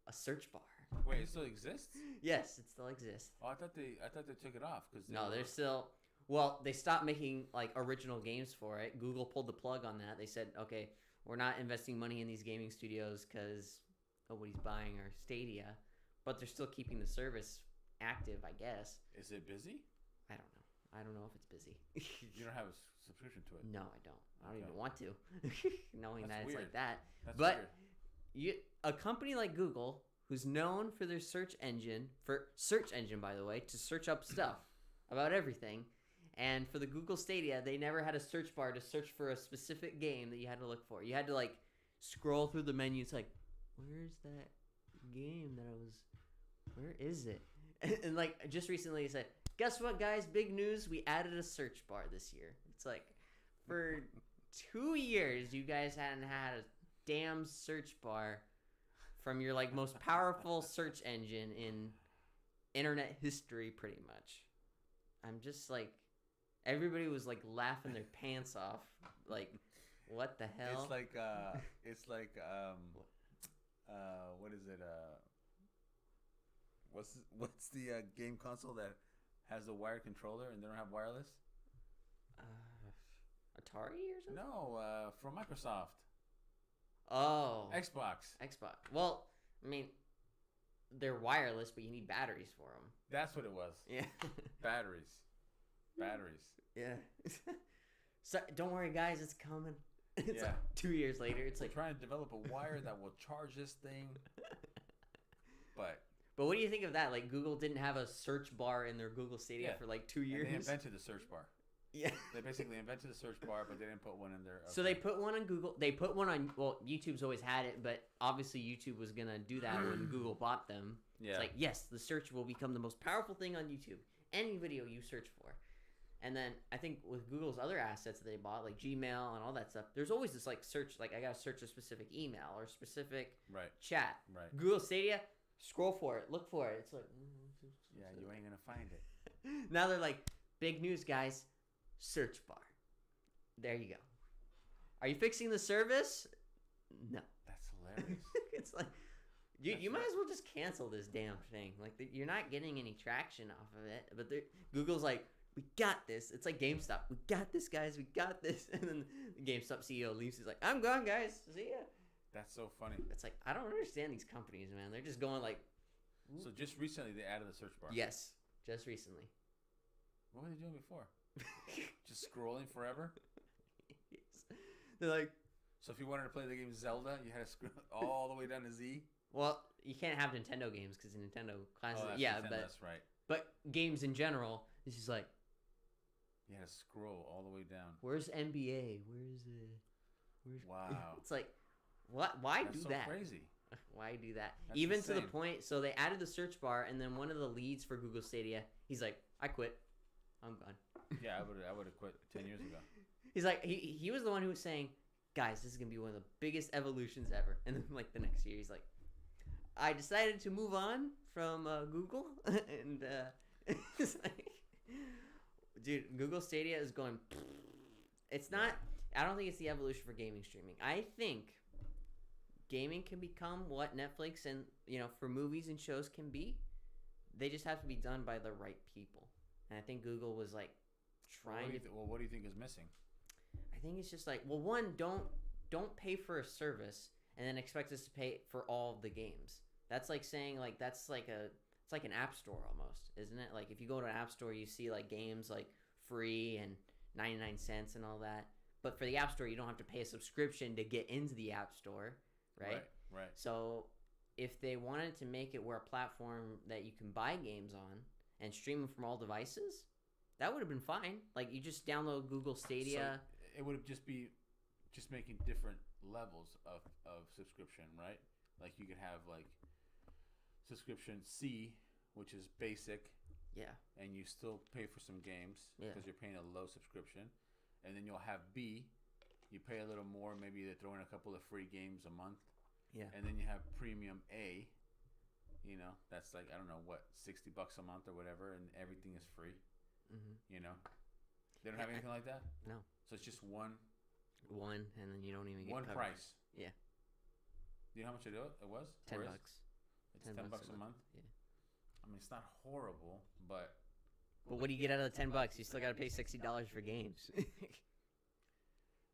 a search bar. Wait, it still exists? Yes, it still exists. Oh, I thought they took it off because No, they're still. Well, they stopped making like original games for it. Google pulled the plug on that. They said, okay, we're not investing money in these gaming studios because nobody's buying our Stadia, but they're still keeping the service active, I guess. Is it busy? I don't know. I don't know if it's busy. You don't have a subscription to it. No, I don't. I don't Okay. even want to, knowing That's that weird. it's like that. That's But weird. a company like Google, who's known for their search engine, by the way, to search up stuff about everything, and for the Google Stadia, they never had a search bar to search for a specific game that you had to look for. You had to like scroll through the menu. It's like, where's that game that I was? Where is it? And like just recently, he said, guess what, guys? Big news. We added a search bar this year. It's like, for 2 years, you guys hadn't had a damn search bar from your like most powerful search engine in internet history, pretty much. I'm just like, everybody was like laughing their pants off. Like, what the hell? It's like what is it? What's the game console that has a wired controller and they don't have wireless? Atari or something? No, from Microsoft. Oh, Xbox. Well, I mean, they're wireless, but you need batteries for them. That's what it was. Yeah. Batteries. Yeah. So don't worry, guys, it's coming. It's Yeah. like 2 years later. It's We're like, trying to develop a wire that will charge this thing. But what do you think of that? Like, Google didn't have a search bar in their Google Stadia Yeah. for like 2 years. And they invented the search bar. Yeah. They basically invented the search bar, but they didn't put one in there. So they put one on Google. They put one on. Well, YouTube's always had it, but obviously YouTube was gonna do that when Google bought them. Yeah. It's like, yes, the search will become the most powerful thing on YouTube. Any video you search for. And then I think with Google's other assets that they bought, like Gmail and all that stuff, there's always this like search, like I gotta search a specific email or a specific Right. chat. Right. Google Stadia, scroll for it, look for it. It's like, Yeah, you ain't gonna find it. now they're like, big news, guys, search bar. There you go. Are you fixing the service? No. That's hilarious. It's like, you might as well just cancel this damn thing. Like, you're not getting any traction off of it. But Google's like, we got this. It's like GameStop. We got this, guys. We got this. And then the GameStop CEO leaves. He's like, I'm gone, guys. See ya. That's so funny. It's like, I don't understand these companies, man. They're just going like, So just recently they added the search bar. yes, just recently. What were they doing before? Just scrolling forever? Yes. They're like, So if you wanted to play the game Zelda, you had to scroll all the way down to Z? well, you can't have Nintendo games because Nintendo classes. that's Yeah, Nintendo, but that's right. but games in general, this is like, You had to scroll all the way down. where's NBA? Where's Wow. It's like, what? Why That's do so that? crazy. Why do that? That's Even to the insane. point, so they added the search bar, and then one of the leads for Google Stadia, he's like, I quit. I'm gone. Yeah, I would have quit 10 years ago. He's like, he was the one who was saying, guys, this is going to be one of the biggest evolutions ever. And then, like, the next year, he's like, I decided to move on from Google. And it's like, dude, Google Stadia is going, I don't think it's the evolution for gaming streaming. I think gaming can become what Netflix and for movies and shows can be. They just have to be done by the right people. And I think Google was like trying to. What do you think is missing? I think it's just like, well, one, don't pay for a service and then expect us to pay for all of the games. That's like saying like it's like an app store almost, isn't it? Like if you go to an app store, you see like games like free and 99 cents and all that. But for the app store, you don't have to pay a subscription to get into the app store, right? Right. So if they wanted to make it where a platform that you can buy games on and stream them from all devices, that would have been fine. Like you just download Google Stadia. So it would just be making different levels of subscription, right? Like you could have like subscription C, which is basic. Yeah. And you still pay for some games because you're paying a low subscription. And then you'll have B, you pay a little more, maybe they throw in a couple of free games a month. Yeah. And then you have premium A, that's like, I don't know what, $60 a month or whatever, and everything is free. Mm-hmm. They don't have anything like that? No. So it's just one, and then you don't even get one covered. price. Yeah. Do you know how much it was? $10. It's $10 a month? Yeah. I mean, it's not horrible, but what do you get out of the $10? You still got to pay $60 for games.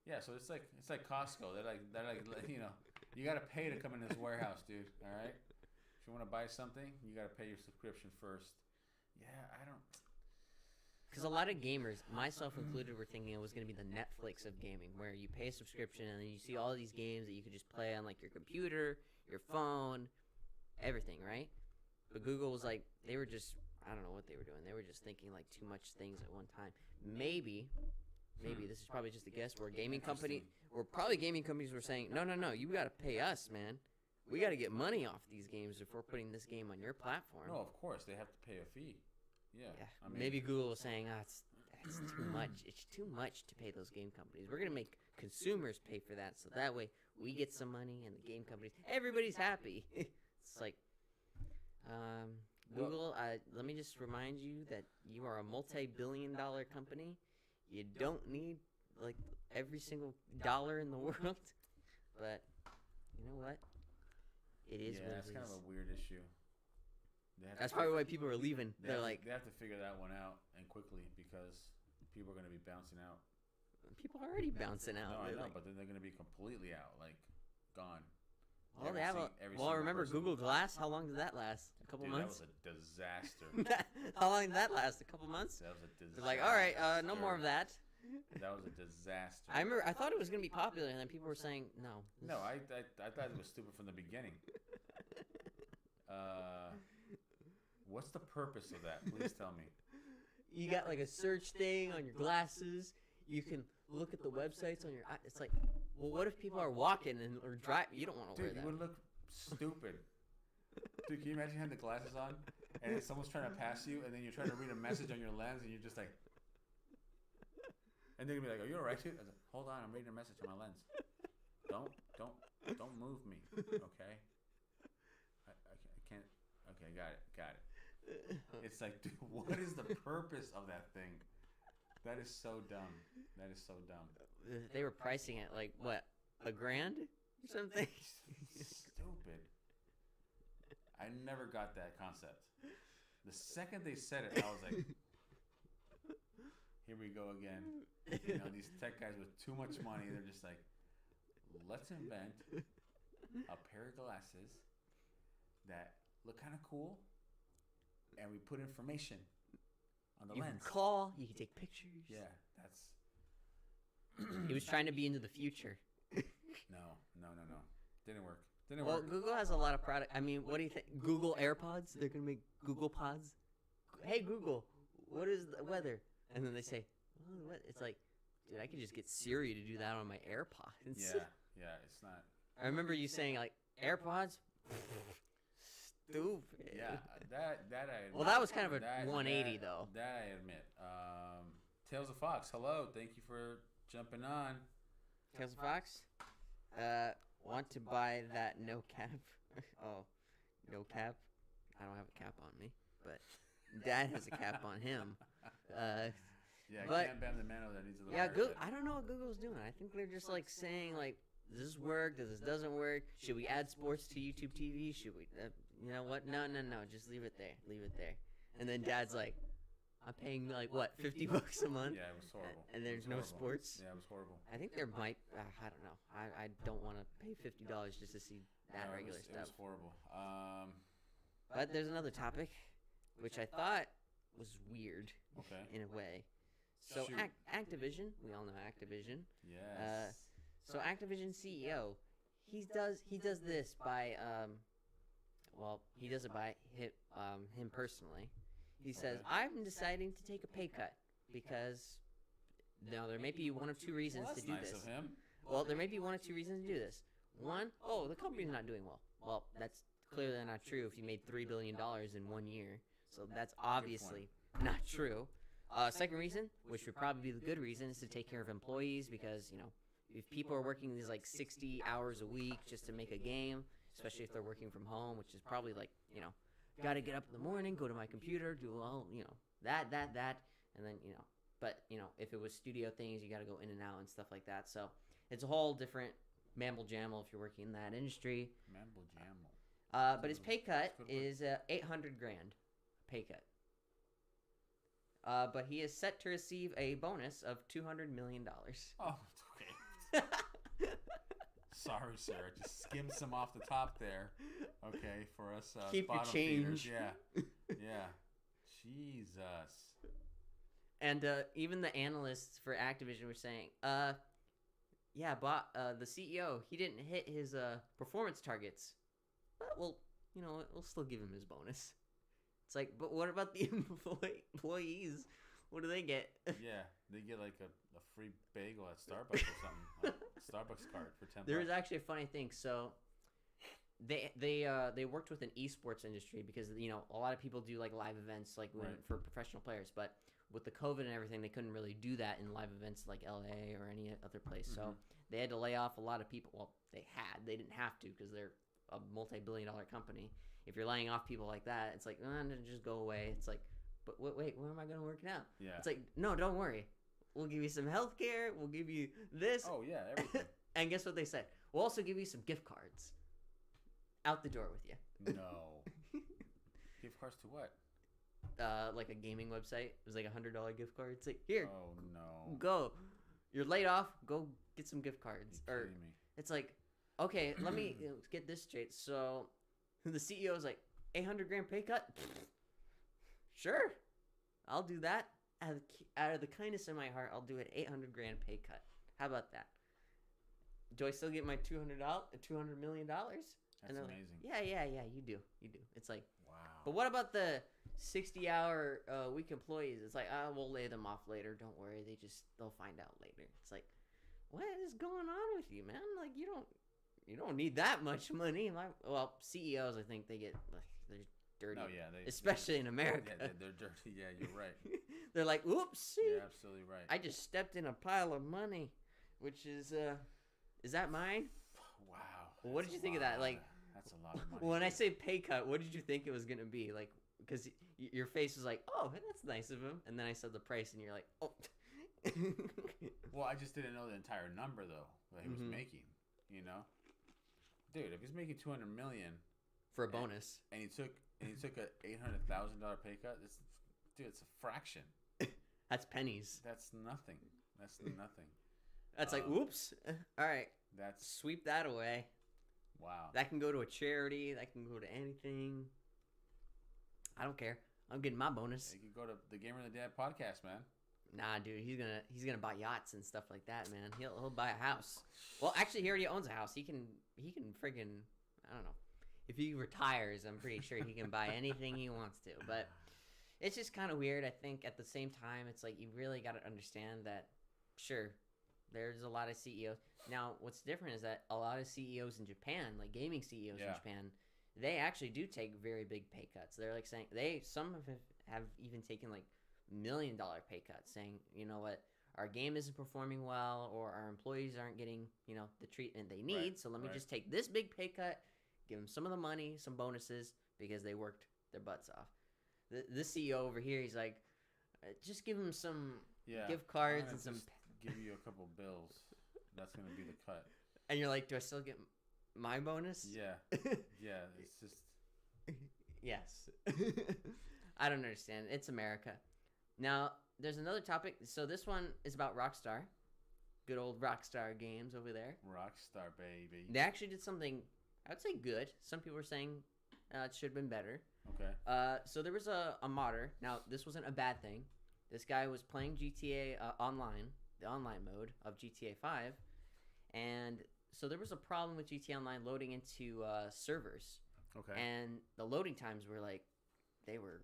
Yeah, so it's like Costco. They're like you got to pay to come in this warehouse, dude. All right. If you want to buy something, you got to pay your subscription first. Yeah, I don't. Because a lot of gamers, myself included, were thinking it was going to be the Netflix of gaming, where you pay a subscription and then you see all these games that you could just play on like your computer, your phone, everything, right? But Google was like, they were just, I don't know what they were doing. They were just thinking like too much things at one time. Maybe this is probably just a guess. Gaming companies were saying, no, you got to pay us, man. We got to get money off these games if we're putting this game on your platform. No, of course they have to pay a fee. Yeah. I mean, maybe Google was saying, it's too much. It's too much to pay those game companies. We're gonna make consumers pay for that, so that way we get some money and the game companies, everybody's happy. It's like, Google. Let me just remind you that you are a multi-billion-dollar company. You don't need like every single dollar in the world, but you know what? It is what it is. Yeah, it's kind of a weird issue. That's probably why people are leaving. They're like, they have to figure that one out and quickly because people are going to be bouncing out. People are already bouncing out. No, I know, but then they're going to be completely out, like gone. Well, remember Google Glass? How long did that last? A couple months? That was a disaster. How long did that last? A couple months? That was a disaster. They're like, all right, no more of that. That was a disaster. I thought it was going to be popular, and then people were saying, no. No, I thought it was stupid from the beginning. What's the purpose of that? Please tell me. You got like a search thing on your glasses. You can look at the websites on your. It's like, well, what if people are walking or driving? You don't want to wear that. Dude, you would look stupid. Dude, can you imagine having the glasses on and then someone's trying to pass you and then you're trying to read a message on your lens and you're just like, and they're gonna be like, "Are you alright, dude?" I was like, "Hold on, I'm reading a message on my lens. Don't move me, okay? I can't. Okay, got it. It's like, dude, what is the purpose of that thing? That is so dumb. They were pricing it like what, $1,000 or something? Stupid. I never got that concept. The second they said it, I was like, here we go again. These tech guys with too much money, they're just like, let's invent a pair of glasses that look kind of cool, and we put information on the lens. You can call, you can take pictures. Yeah, that's... He was trying to be into the future. No. Didn't work. Well, Google has a lot of product. I mean, what do you think? Google AirPods? They're going to make Google Pods? Hey, Google, what is the weather? And then they say, oh, what? It's like, dude, I could just get Siri to do that on my AirPods. Yeah, it's not... I remember you saying, like, AirPods? Stupid. Yeah, that I admit. Well, that was kind of a 180, though. That I admit. Tales of Fox, hello. Thank you for jumping on. Tales of Fox? Want to buy that no cap? Oh, no cap? I don't have a cap on me, but Dad has a cap on him. Yeah, I can't ban the man that needs a little haircut. I don't know what Google's doing. I think they're just like saying like this work? Does this doesn't work? Should we add sports to YouTube TV? Should we? You know what? No. Just leave it there. Leave it there. And then Dad's like, I'm paying like what, $50 a month? Yeah, it was horrible. And there's no sports. Yeah, it was horrible. I think there might. I don't know. I don't want to pay $50 just to see that regular stuff. It was horrible. But there's another topic, which I thought was weird. Okay. In a way. So Activision, we all know Activision. Yes. So Activision CEO, he does this by he does it by him personally. He says, I'm deciding to take a pay cut because there may be one of two reasons to do nice this. Of him. Well, there may be one of two reasons to do this. One, the company's not doing well. Well, that's clearly not true if you made $3 billion in 1 year. So that's obviously not true. Second reason, which would probably be the good reason, is to take care of employees because, if people are working these like 60 hours a week just to make a game, especially if they're working from home, which is probably like, got to get up in the morning, go to my computer, do all, that, and then, but, if it was studio things, you got to go in and out and stuff like that. So it's a whole different mamble jamble if you're working in that industry. Mamble jamble. But his pay cut is $800,000 pay cut. But he is set to receive a bonus of $200 million. Oh, okay. Sorry, sir. I just skimmed some off the top there. Okay, for us keep your change. Feeders. Yeah. Jesus. And even the analysts for Activision were saying, the CEO, he didn't hit his performance targets. But we'll still give him his bonus. It's like, but what about the employees? What do they get? Yeah, they get like a free bagel at Starbucks or something. Like Starbucks card for $10. There was actually a funny thing. So they worked with an esports industry because a lot of people do like live events like for professional players, but with the COVID and everything, they couldn't really do that in live events like LA or any other place. Mm-hmm. So they had to lay off a lot of people. Well, they didn't have to because they're a multi-billion-dollar company. If you're laying off people like that, it's like, just go away. It's like, but wait, where am I going to work now? Yeah. It's like, no, don't worry. We'll give you some health care. We'll give you this. Oh, yeah, everything. And guess what they said? We'll also give you some gift cards. Out the door with you. No. Gift cards to what? Like a gaming website. It was like $100 gift card. It's like, here. Oh, no. Go. You're laid off. Go get some gift cards. You're kidding me. It's like, okay, let me get this straight. So the CEO is like, $800,000 pay cut? Sure. I'll do that. Out of the kindness in my heart, I'll do an $800,000 pay cut. How about that? Do I still get my $200 million? That's amazing. Like, yeah, you do. It's like, wow. But what about the 60-hour week employees? It's like, we'll lay them off later. Don't worry. They'll find out later. It's like, what is going on with you, man? Like, you don't need that much money. Well, CEOs, I think they're dirty. No, yeah, especially in America. Yeah, they're dirty. Yeah, you're right. They're like, oops. You're absolutely right. I just stepped in a pile of money, which is that mine? Wow. Well, what did you think of that? Like, that's a lot of money. When I say pay cut, what did you think it was gonna be? Like, because your face was like, oh, that's nice of him, and then I said the price, and you're like, oh. Well, I just didn't know the entire number though that he was making. Dude, if he's making $200 million for a bonus, and he took a $800,000 pay cut, it's a fraction. That's pennies. That's nothing. That's like, oops. All right. That's sweep that away. Wow. That can go to a charity. That can go to anything. I don't care. I'm getting my bonus. You can go to the Gamer and the Dad podcast, man. Nah, dude, he's gonna buy yachts and stuff like that, man. He'll buy a house. Well, actually, he already owns a house. He can friggin', I don't know. If he retires, I'm pretty sure he can buy anything he wants to. But it's just kind of weird. I think at the same time, it's like you really got to understand that. Sure, there's a lot of CEOs. Now, what's different is that a lot of CEOs in Japan, like gaming CEOs in Japan, they actually do take very big pay cuts. They're like saying some have even taken like $1 million pay cuts, saying, you know what, our game isn't performing well, or our employees aren't getting, the treatment they need. So let me just take this big pay cut, give them some of the money, some bonuses, because they worked their butts off. The CEO over here, he's like, just give them some gift cards and some. Give you a couple bills. That's gonna be the cut. And you're like, do I still get my bonus? Yeah, yeah. It's just Yes. I don't understand. It's America. Now, there's another topic. So this one is about Rockstar. Good old Rockstar Games over there. Rockstar, baby. They actually did something, I would say good. Some people were saying it should have been better. Okay. So there was a modder. Now, this wasn't a bad thing. This guy was playing GTA Online, the online mode of GTA 5. And so there was a problem with GTA Online loading into servers. Okay. And the loading times were like, they were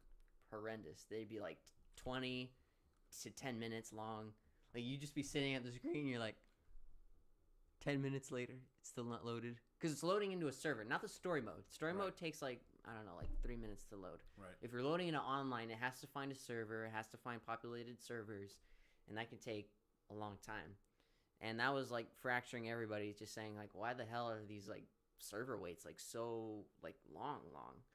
horrendous. They'd be like 20 to 10 minutes long. Like, you'd just be sitting at the screen, and you're like, 10 minutes later, it's still not loaded. Because it's loading into a server, not the story mode. Story mode takes like, I don't know, like 3 minutes to load. Right. If you're loading into online, it has to find a server, it has to find populated servers, and that can take a long time. And that was like fracturing everybody, just saying like, why the hell are these like server waits like so like long?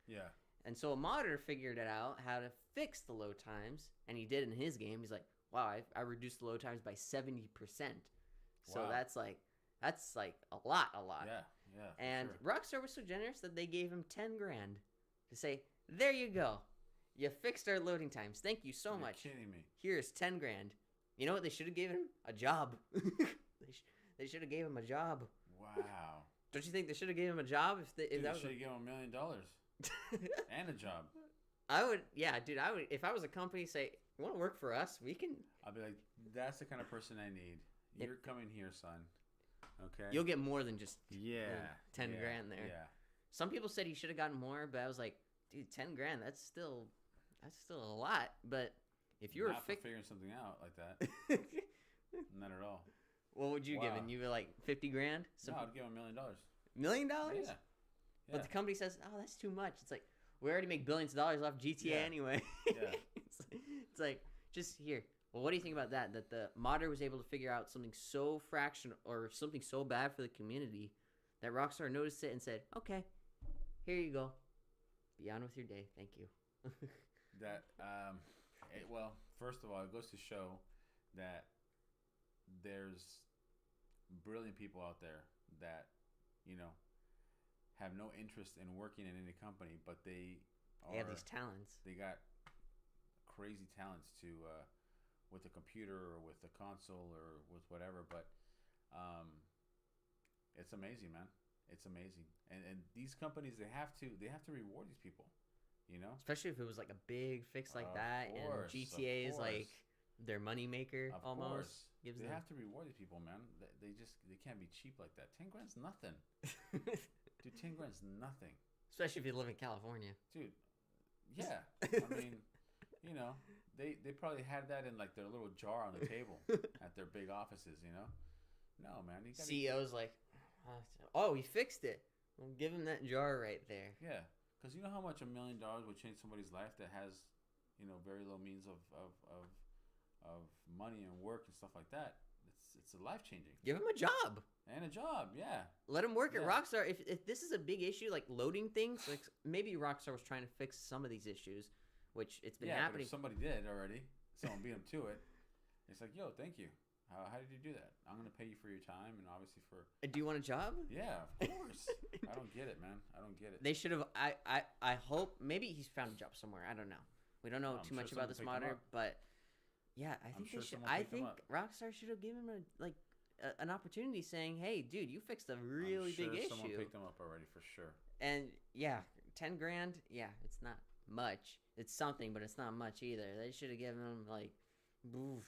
Yeah. And so a modder figured it out how to fix the load times, and he did in his game. He's like, wow, I reduced the load times by 70%. So Wow. that's like a lot. Yeah. Yeah. for And sure. Rockstar was so generous that they gave him 10 grand to say, there you go. You fixed our loading times. Thank you so You're much. kidding me. Here's 10 grand. You know what they should have given him? A job. They should have gave him a job. Wow. Don't you think they should have gave him a job if Dude, that they was should have given him $1 million and a job. I would, yeah, dude. I would, if I was a company, say, you want to work for us? We can. I'll be like, that's the kind of person I need. You're coming here, son. Okay. You'll get more than just Yeah. 10 yeah, grand there. Yeah. Some people said he should have gotten more, but I was like, dude, 10 grand. That's still a lot. But if you were Not for figuring something out like that. Not at all. what would you give him? You were like 50 grand. No, I'd give him $1 million. $1 million. Yeah. But the company says, oh, that's too much. It's like, we already make billions of dollars off GTA Yeah. anyway. Yeah. It's like, just here. Well, what do you think about that? That the modder was able to figure out something so fractional or something so bad for the community that Rockstar noticed it and said, okay, here you go. Be on with your day. Thank you. That well, first of all, it goes to show that there's brilliant people out there that have no interest in working in any company, but they have these talents. They got crazy talents to with a computer or with a console or with whatever. But it's amazing, man. It's amazing, and these companies they have to reward these people. Especially if it was like a big fix like that, course, and GTA of is like course. their moneymaker Of almost. course. Gives They them. have to reward these people, man. They can't be cheap like that. 10 grand's nothing. Dude, 10 grand's nothing. Especially if you live in California. Dude, yeah. I mean, they probably had that in like their little jar on the table at their big offices, No, man. You gotta, CEO's like, oh, he fixed it. Well, give him that jar right there. Yeah. Because you know how much $1 million would change somebody's life that has, very low means of money and work and stuff like that. It's a life changing. Give him a job. And a job, yeah. Let him work at Yeah. Rockstar. If this is a big issue, like loading things, like maybe Rockstar was trying to fix some of these issues, which it's been But happening. if somebody did already, someone beat them to it. It's like, yo, thank you. How did you do that? I'm gonna pay you for your time and obviously for. Do you want a job? Yeah, of course. I don't get it, man. I don't get it. They should have. I hope maybe he's found a job somewhere. I don't know. We don't know I'm too sure much about someone this picked him modder, up. but yeah, I think sure they should. someone I picked him think up. Rockstar should have given him an opportunity, saying, "Hey, dude, you fixed a really I'm sure big someone issue." picked them up already for sure. And yeah, 10 grand. Yeah, it's not much. It's something, but it's not much either. They should have given him like, oof.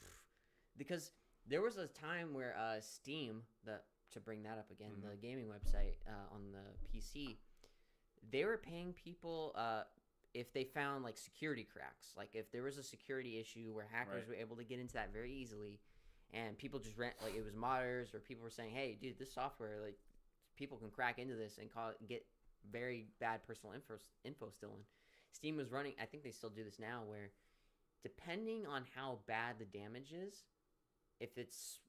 Because there was a time where Steam, to bring that up again, Mhm. the gaming website on the PC, they were paying people if they found like security cracks, like if there was a security issue where hackers Right. were able to get into that very easily, and people just ran like it was modders or people were saying, "Hey, dude, this software like people can crack into this and get very bad personal info stolen." Steam was running. I think they still do this now, where depending on how bad the damage is, if it's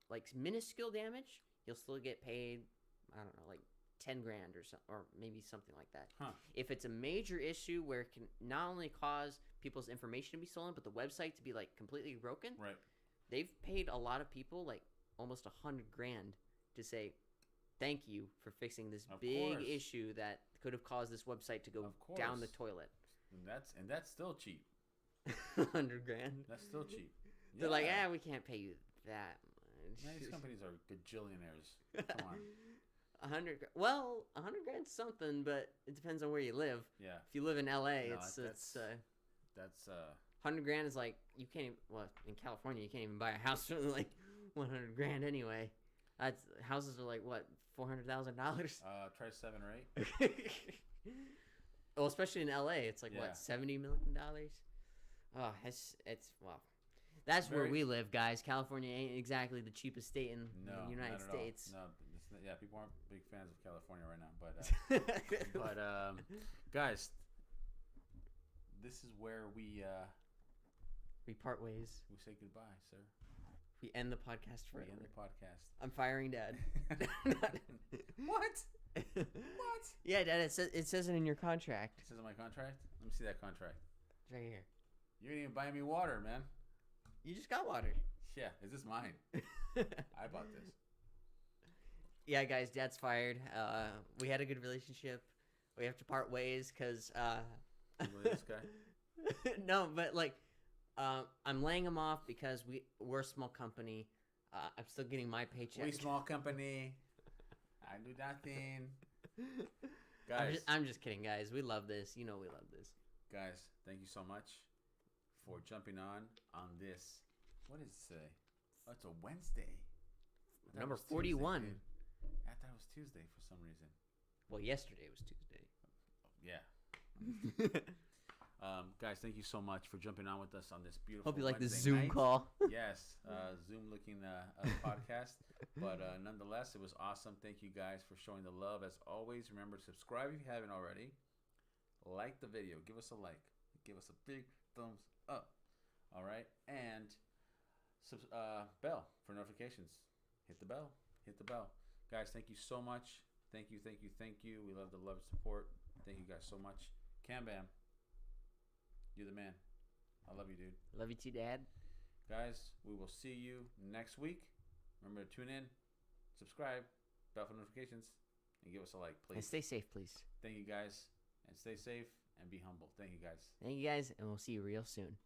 like minuscule damage, you'll still get paid. I don't know, like 10 grand or maybe something like that. Huh. If it's a major issue where it can not only cause people's information to be stolen, but the website to be like completely broken, Right. they've paid a lot of people like almost 100 grand to say, thank you for fixing this Of big course. issue that could have caused this website to go Of down the course. toilet. And that's still cheap. 100 grand. That's still cheap. They're like, we can't pay you that much. Man, these companies are gajillionaires. Come on. 100. Well, 100 grand's something, but it depends on where you live. Yeah. If you live in LA, No, it's That's 100 grand is like you can't even. Well, in California, you can't even buy a house for like 100 grand anyway. That's houses are like what $400,000. try 7 or 8. Well, especially in LA, it's like Yeah. what $70 million. Oh, it's well. That's where Very- we live, guys. California ain't exactly the cheapest state in No, the United not at all. States. No, it's not, yeah, people aren't big fans of California right now, but guys, this is where we we part ways. say goodbye, sir. We end the podcast We forever. end the podcast. I'm firing Dad. What? What? Yeah, Dad. It says it in your contract. It says in my contract. Let me see that contract. It's right here. You didn't even buy me water, man. You just got water. Yeah, is this mine? I bought this. Yeah, guys. Dad's fired. We had a good relationship. We have to part ways because. This guy. No, but like, I'm laying him off because we're a small company. I'm still getting my paycheck. We small company. I do nothing. Guys, I'm just kidding, guys. We love this. You know we love this. guys, thank you so much for jumping on this. What is it today? Oh, it's a Wednesday. I thought it Number was Tuesday, 41. dude. I thought it was Tuesday for some reason. Well, yesterday was Tuesday. Yeah. Guys, thank you so much for jumping on with us on this beautiful Hope you like this Wednesday Zoom night. call. Yes, Zoom looking podcast. But nonetheless, it was awesome. Thank you guys for showing the love. As always, remember to subscribe if you haven't already. Like the video. Give us a like. Give us a big thumbs up. All right? And bell for notifications. Hit the bell. Hit the bell. Guys, thank you so much. Thank you, thank you, thank you. We love the love and support. Thank you guys so much. Cam Bam. You're the man. I love you, dude. Love you too, Dad. Guys, we will see you next week. Remember to tune in, subscribe, bell for notifications, and give us a like, And please. stay safe, please. Thank you guys, and stay safe and be humble. Thank you guys. Thank you, guys, and we'll see you real soon.